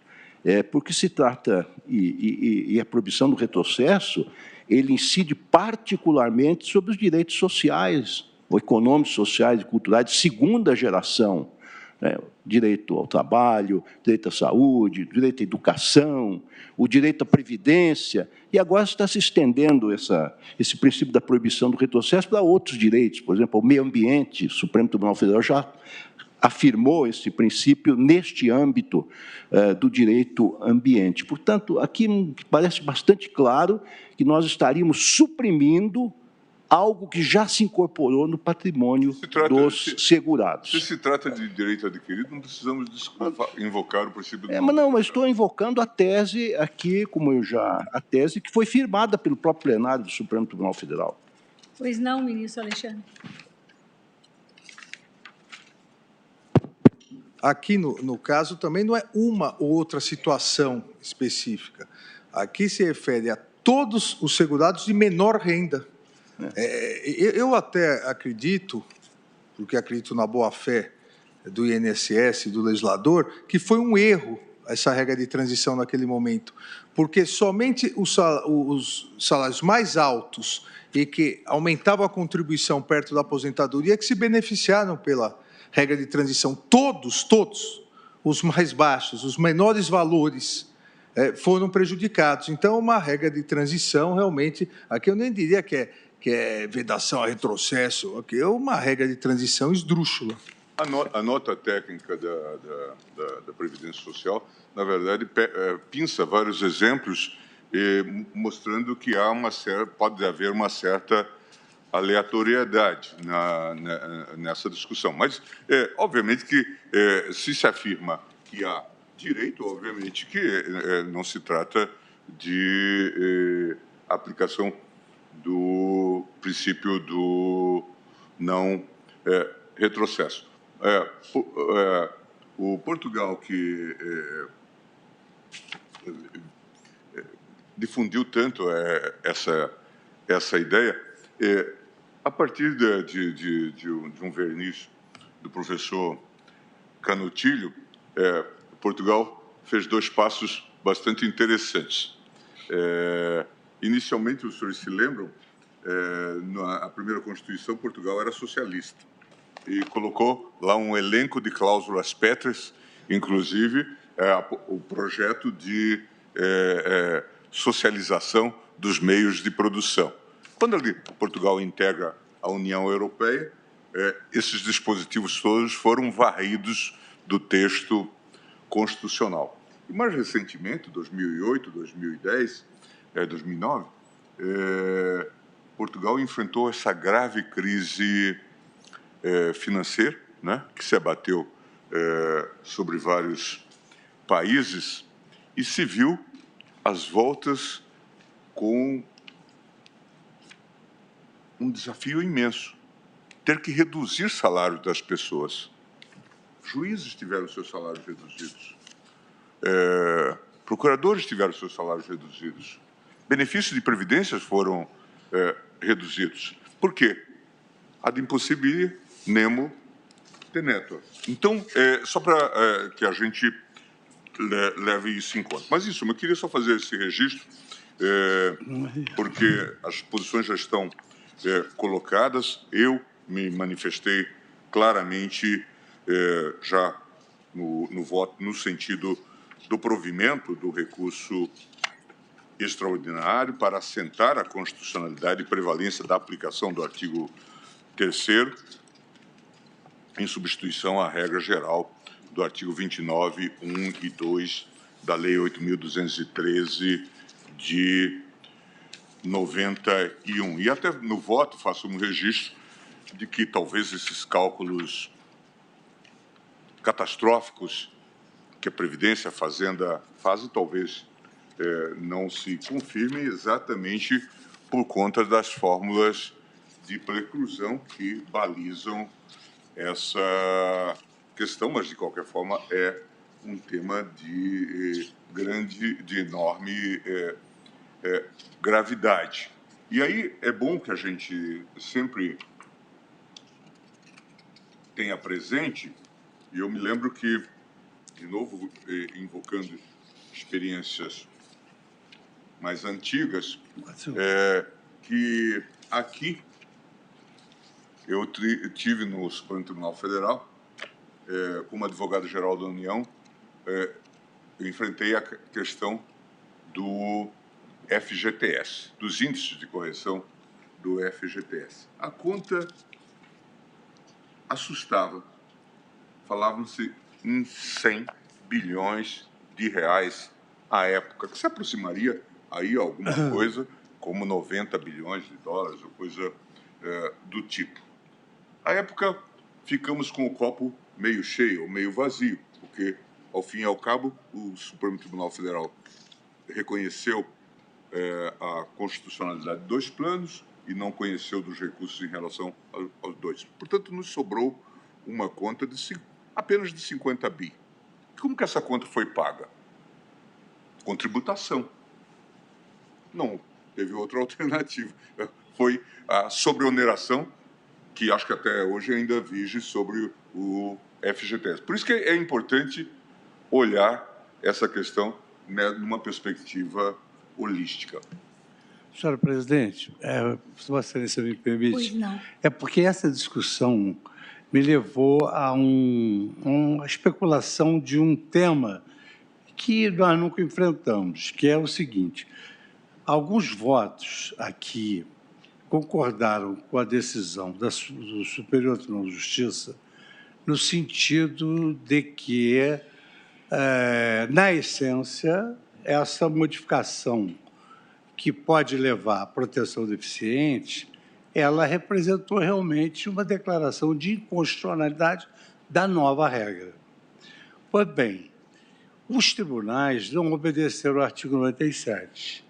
Porque se trata, e a proibição do retrocesso, ele incide particularmente sobre os direitos sociais, ou econômicos, sociais e culturais de segunda geração, né? Direito ao trabalho, direito à saúde, direito à educação, o direito à previdência, e agora está se estendendo esse princípio da proibição do retrocesso para outros direitos, por exemplo, o meio ambiente. O Supremo Tribunal Federal já afirmou esse princípio neste âmbito do direito ambiente. Portanto, aqui parece bastante claro que nós estaríamos suprimindo algo que já se incorporou no patrimônio dos segurados. Se trata de direito adquirido, não precisamos invocar o princípio do... Mas estou invocando a tese aqui, a tese que foi firmada pelo próprio plenário do Supremo Tribunal Federal. Pois não, ministro Alexandre. Aqui, no caso, também não é uma ou outra situação específica. Aqui se refere a todos os segurados de menor renda. Eu até acredito, porque acredito na boa-fé do INSS, do legislador, que foi um erro essa regra de transição naquele momento, porque somente os salários mais altos e que aumentavam a contribuição perto da aposentadoria que se beneficiaram pela regra de transição. Todos, os mais baixos, os menores valores foram prejudicados. Então, uma regra de transição, realmente, aqui eu nem diria que é vedação a retrocesso, aqui é uma regra de transição esdrúxula. A nota técnica da Previdência Social, na verdade, pinça vários exemplos mostrando que pode haver uma certa aleatoriedade nessa discussão. Mas, obviamente, que se afirma que há direito, obviamente, que não se trata de aplicação do princípio do não retrocesso. O Portugal, que difundiu tanto essa ideia, a partir de um verniz do professor Canutilho, Portugal fez dois passos bastante interessantes. Inicialmente, os senhores se lembram, na primeira Constituição, Portugal era socialista e colocou lá um elenco de cláusulas pétreas, inclusive o projeto de socialização dos meios de produção. Quando Portugal integra a União Europeia, esses dispositivos todos foram varridos do texto constitucional. E mais recentemente, 2008, 2010, 2009, Portugal enfrentou essa grave crise financeira, né, que se abateu sobre vários países e se viu às voltas com um desafio imenso, ter que reduzir o salário das pessoas. Juízes tiveram seus salários reduzidos, procuradores tiveram seus salários reduzidos, benefícios de previdência foram reduzidos. Por quê? Ad impossibilia nemo tenetur. Então, só para que a gente leve isso em conta. Mas isso, eu queria só fazer esse registro, porque as posições já estão colocadas. Eu me manifestei claramente já no voto no sentido do provimento do recurso extraordinário para assentar a constitucionalidade e prevalência da aplicação do artigo 3º em substituição à regra geral do artigo 29, 1 e 2 da Lei 8.213 de 91. E até no voto faço um registro de que talvez esses cálculos catastróficos que a Previdência, a Fazenda fazem, talvez não se confirmem exatamente por conta das fórmulas de preclusão que balizam essa questão, mas, de qualquer forma, é um tema de enorme gravidade. E aí é bom que a gente sempre tenha presente, e eu me lembro que, de novo, invocando experiências mais antigas, que aqui eu tive no Supremo Tribunal Federal, como advogado-geral da União, eu enfrentei a questão do FGTS, dos índices de correção do FGTS. A conta assustava. Falavam-se em 100 bilhões de reais à época, que se aproximaria aí a alguma coisa como 90 bilhões de dólares, ou coisa do tipo. À época, ficamos com o copo meio cheio ou meio vazio, porque, ao fim e ao cabo, o Supremo Tribunal Federal reconheceu a constitucionalidade de dois planos e não conheceu dos recursos em relação aos dois. Portanto, nos sobrou uma conta apenas de 50 bi. Como que essa conta foi paga? Com tributação. Não teve outra alternativa. Foi a sobreoneração, que acho que até hoje ainda vige sobre o FGTS. Por isso que é importante olhar essa questão, né, numa perspectiva holística. Senhora Presidente, se Vossa Excelência me permite, Pois não. é porque essa discussão me levou a uma especulação de um tema que nós nunca enfrentamos, que é o seguinte: alguns votos aqui concordaram com a decisão do Superior Tribunal de Justiça no sentido de que, na essência, essa modificação que pode levar à proteção deficiente, ela representou realmente uma declaração de inconstitucionalidade da nova regra. Pois bem, os tribunais não obedeceram ao artigo 97.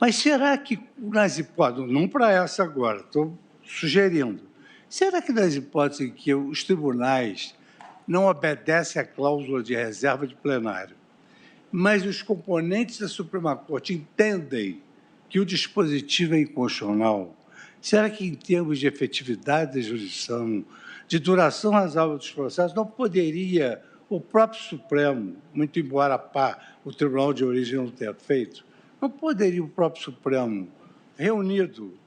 Mas será que nas hipóteses, não para essa agora, estou sugerindo, será que nas hipóteses em que os tribunais não obedecem à cláusula de reserva de plenário, mas os componentes da Suprema Corte entendem que o dispositivo é inconstitucional, será que, em termos de efetividade da jurisdição, de duração razoável dos processos, não poderia o próprio Supremo, muito embora o Tribunal de Origem não tenha feito, não poderia o próprio Supremo, reunido,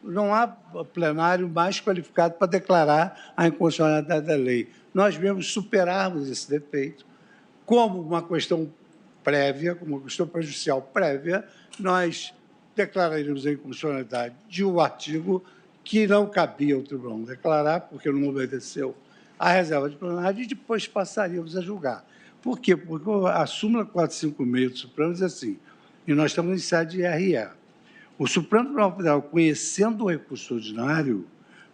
não há plenário mais qualificado para declarar a inconstitucionalidade da lei. Nós mesmos superarmos esse defeito, como uma questão prévia, como uma questão prejudicial prévia, nós declararíamos a inconstitucionalidade de um artigo que não cabia ao tribunal declarar, porque não obedeceu à reserva de plenário, e depois passaríamos a julgar. Por quê? Porque a súmula 456 do Supremo diz assim, e nós estamos em sede de RE, o Supremo Tribunal Federal, conhecendo o recurso ordinário,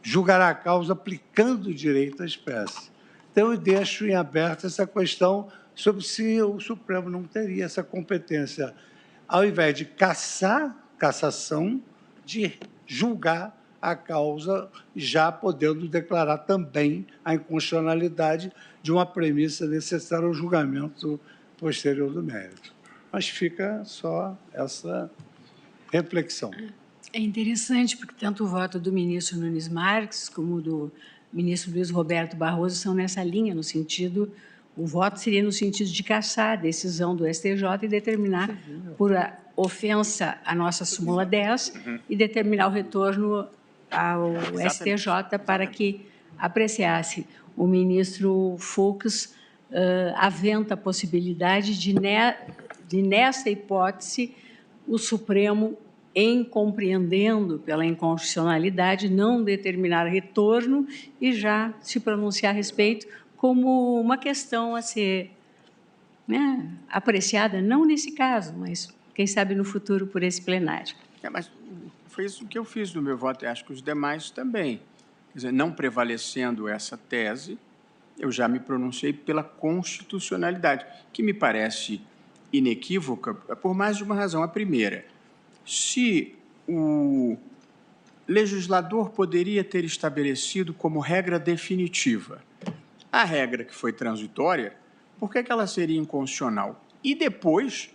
julgará a causa aplicando o direito à espécie. Então, eu deixo em aberto essa questão sobre se o Supremo não teria essa competência, ao invés de cassação, de julgar a causa, já podendo declarar também a inconstitucionalidade de uma premissa necessária ao julgamento posterior do mérito. Mas fica só essa reflexão. É interessante, porque tanto o voto do ministro Nunes Marques como do ministro Luiz Roberto Barroso são nessa linha, no sentido, o voto seria no sentido de cassar a decisão do STJ e determinar por ofensa a nossa súmula 10 e determinar o retorno ao STJ para que apreciasse. O ministro Fux aventa a possibilidade de, nessa hipótese, o Supremo, em compreendendo pela inconstitucionalidade, não determinar retorno e já se pronunciar a respeito como uma questão a ser, né, apreciada, não nesse caso, mas, quem sabe, no futuro, por esse plenário. Mas foi isso que eu fiz no meu voto, e acho que os demais também. Quer dizer, não prevalecendo essa tese, eu já me pronunciei pela constitucionalidade, que me parece inequívoca por mais de uma razão. A primeira, se o legislador poderia ter estabelecido como regra definitiva a regra que foi transitória, por que ela seria inconstitucional? E depois,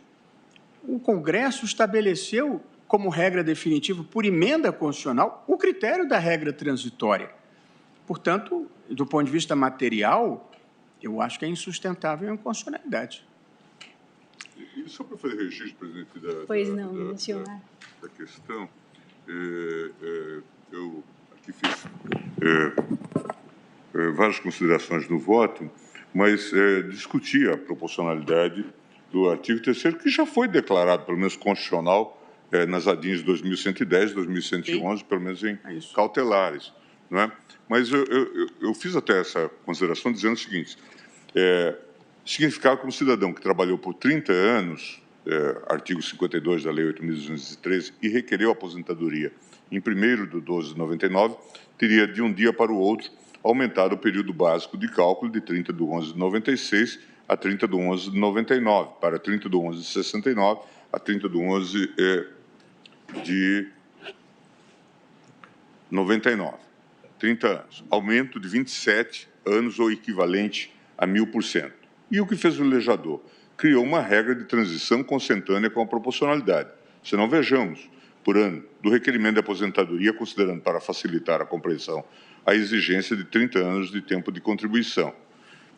o Congresso estabeleceu como regra definitiva, por emenda constitucional, o critério da regra transitória. Portanto, do ponto de vista material, eu acho que é insustentável a inconstitucionalidade. E só para fazer registro, presidente, da questão, eu aqui fiz várias considerações no voto, mas discuti a proporcionalidade do artigo 3º, que já foi declarado, pelo menos constitucional, nas ADINs 2110, 2111, pelo menos em cautelares. Não é? Mas eu fiz até essa consideração dizendo o seguinte, significava que um cidadão que trabalhou por 30 anos, artigo 52 da Lei 8.213, e requereu aposentadoria em 1º/12/99, teria de um dia para o outro aumentado o período básico de cálculo de 30/11/96 a 30/11/99, para 30/11/69 a 30/11/99. 30 anos. Aumento de 27 anos ou equivalente a 1000%. E o que fez o legislador? Criou uma regra de transição consentânea com a proporcionalidade. Se não, vejamos, por ano, do requerimento de aposentadoria, considerando para facilitar a compreensão a exigência de 30 anos de tempo de contribuição.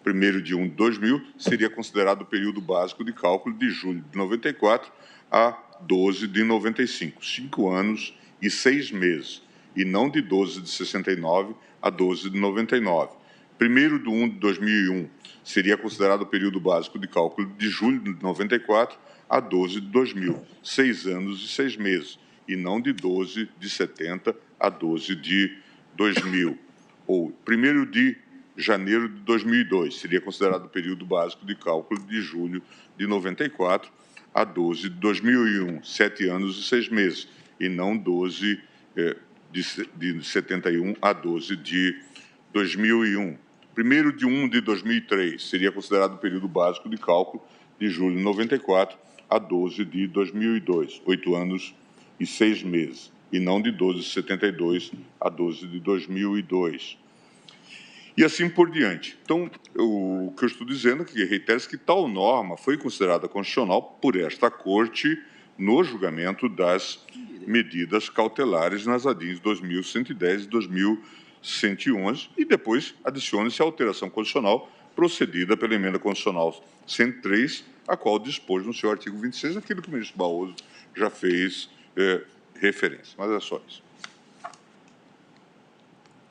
1º/1/2000 seria considerado o período básico de cálculo de julho de 94 a 12 de 95, 5 anos e 6 meses, e não de 12 de 69 a 12 de 99. 1º/1/2001 seria considerado o período básico de cálculo de julho de 94 a 12 de 2000, 6 anos e 6 meses, e não de 12 de 70 a 12 de 2000. Ou 1º de janeiro de 2002 seria considerado o período básico de cálculo de julho de 94 a 12 de 2001, 7 anos e 6 meses, e não 12 de 71 a 12 de 2001. 1º de 2003 seria considerado o período básico de cálculo de julho de 94 a 12 de 2002, 8 anos e 6 meses, e não de 12 de 72 a 12 de 2002. E assim por diante. Então, o que eu estou dizendo é que reitero que tal norma foi considerada constitucional por esta Corte no julgamento das medidas cautelares nas ADINs 2110 e 2111, e depois adicione-se a alteração constitucional procedida pela emenda constitucional 103, a qual dispôs no seu artigo 26 aquilo que o ministro Barroso já fez referência. Mas é só isso.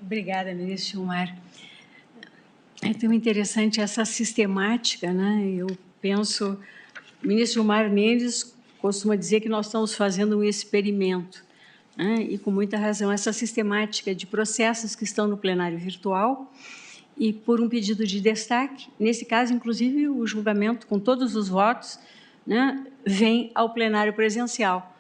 Obrigada, ministro Gilmar. É tão interessante essa sistemática, né? Eu penso, o ministro Gilmar Mendes costuma dizer que nós estamos fazendo um experimento, né? E com muita razão, essa sistemática de processos que estão no plenário virtual e por um pedido de destaque, nesse caso, inclusive, o julgamento com todos os votos, né, vem ao plenário presencial.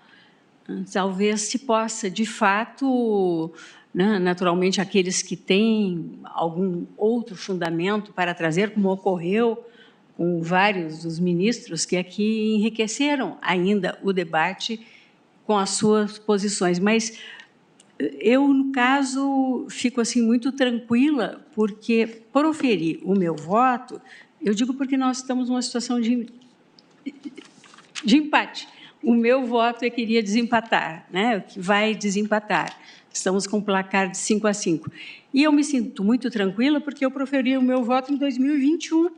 Talvez se possa, de fato, né, naturalmente, aqueles que têm algum outro fundamento para trazer, como ocorreu com vários dos ministros que aqui enriqueceram ainda o debate com as suas posições. Mas eu, no caso, fico assim muito tranquila, porque, por oferir o meu voto, eu digo porque nós estamos numa situação de empate. O meu voto é que iria desempatar, né? O que vai desempatar. Estamos com um placar de 5-5. E eu me sinto muito tranquila porque eu proferi o meu voto em 2021.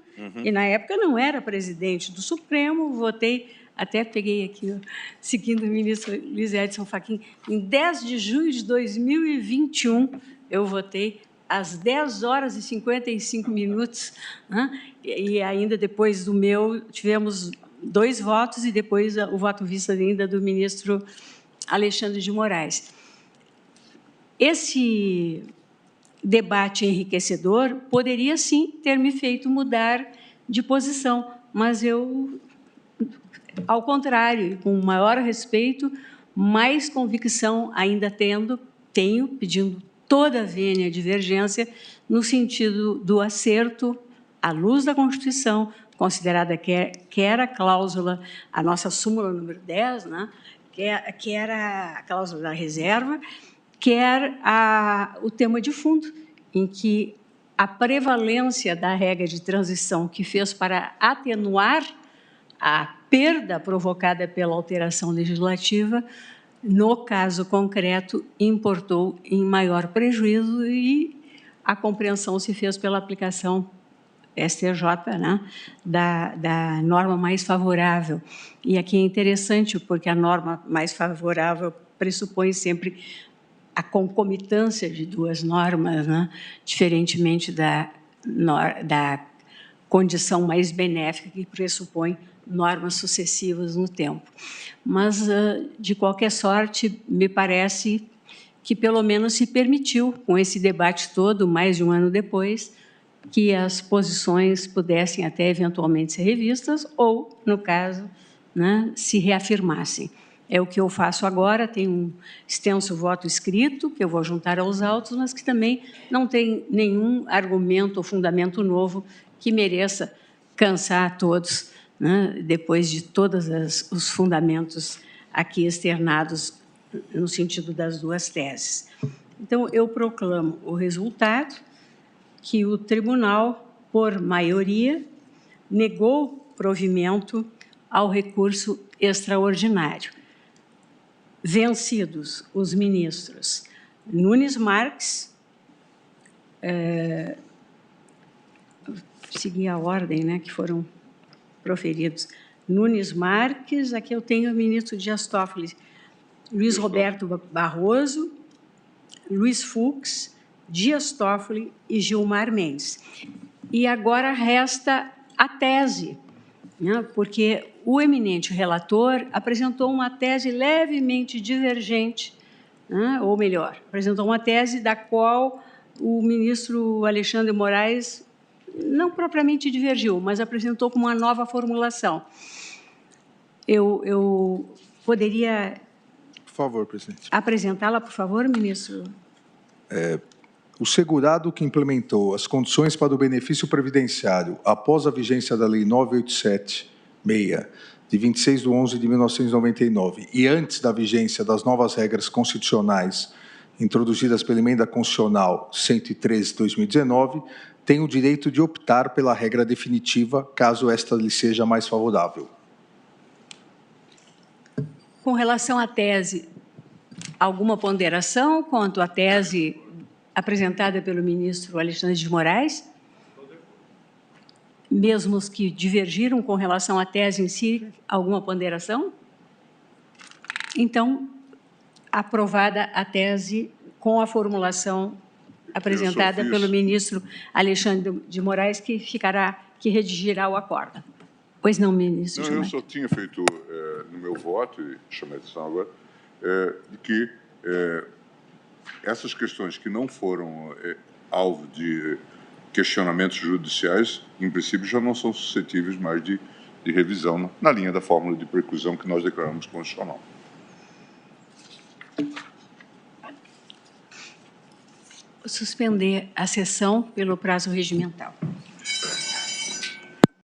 E, na época, não era presidente do Supremo, votei, até peguei aqui, seguindo o ministro Luiz Edson Fachin, em 10 de junho de 2021, eu votei às 10 horas e 55 minutos, né? E ainda depois do meu, tivemos 2 votos e depois o voto visto ainda do ministro Alexandre de Moraes. Esse debate enriquecedor poderia, sim, ter me feito mudar de posição, mas eu, ao contrário, com maior respeito, mais convicção ainda tenho, pedindo toda a vênia divergência, no sentido do acerto, à luz da Constituição, considerada quer a cláusula, a nossa súmula número 10, né, quer a cláusula da reserva, quer o tema de fundo, em que a prevalência da regra de transição que fez para atenuar a perda provocada pela alteração legislativa, no caso concreto, importou em maior prejuízo e a compreensão se fez pela aplicação STJ, né, da norma mais favorável. E aqui é interessante, porque a norma mais favorável pressupõe sempre a concomitância de duas normas, né, diferentemente da condição mais benéfica que pressupõe normas sucessivas no tempo. Mas, de qualquer sorte, me parece que pelo menos se permitiu, com esse debate todo, mais de um ano depois, que as posições pudessem até eventualmente ser revistas ou, no caso, né, se reafirmassem. É o que eu faço agora, tem um extenso voto escrito, que eu vou juntar aos autos, mas que também não tem nenhum argumento ou fundamento novo que mereça cansar a todos, né, depois de todos os fundamentos aqui externados no sentido das duas teses. Então, eu proclamo o resultado que o tribunal, por maioria, negou provimento ao recurso extraordinário. Vencidos os ministros Nunes Marques, segui a ordem, né, que foram proferidos, Nunes Marques, aqui eu tenho o ministro Dias Toffoli, Luiz Roberto Barroso, Luiz Fux, Dias Toffoli e Gilmar Mendes. E agora resta a tese, né, porque o eminente relator apresentou uma tese levemente divergente, né, ou melhor, apresentou uma tese da qual o ministro Alexandre de Moraes não propriamente divergiu, mas apresentou como uma nova formulação. Eu poderia... Por favor, presidente. Apresentá-la, por favor, ministro? O segurado que implementou as condições para o benefício previdenciário após a vigência da Lei 987/6, de 26 de 11 de 1999, e antes da vigência das novas regras constitucionais introduzidas pela Emenda Constitucional 113 de 2019, tem o direito de optar pela regra definitiva, caso esta lhe seja mais favorável. Com relação à tese, alguma ponderação quanto à tese apresentada pelo ministro Alexandre de Moraes? Mesmo os que divergiram com relação à tese em si, alguma ponderação? Então, aprovada a tese com a formulação apresentada pelo ministro Alexandre de Moraes, que redigirá o acórdão. Pois não, ministro? Não, eu só tinha feito no meu voto, e chamei a atenção agora, de que essas questões que não foram alvo de questionamentos judiciais, em princípio, já não são suscetíveis mais de revisão na linha da fórmula de preclusão que nós declaramos constitucional. Suspender a sessão pelo prazo regimental.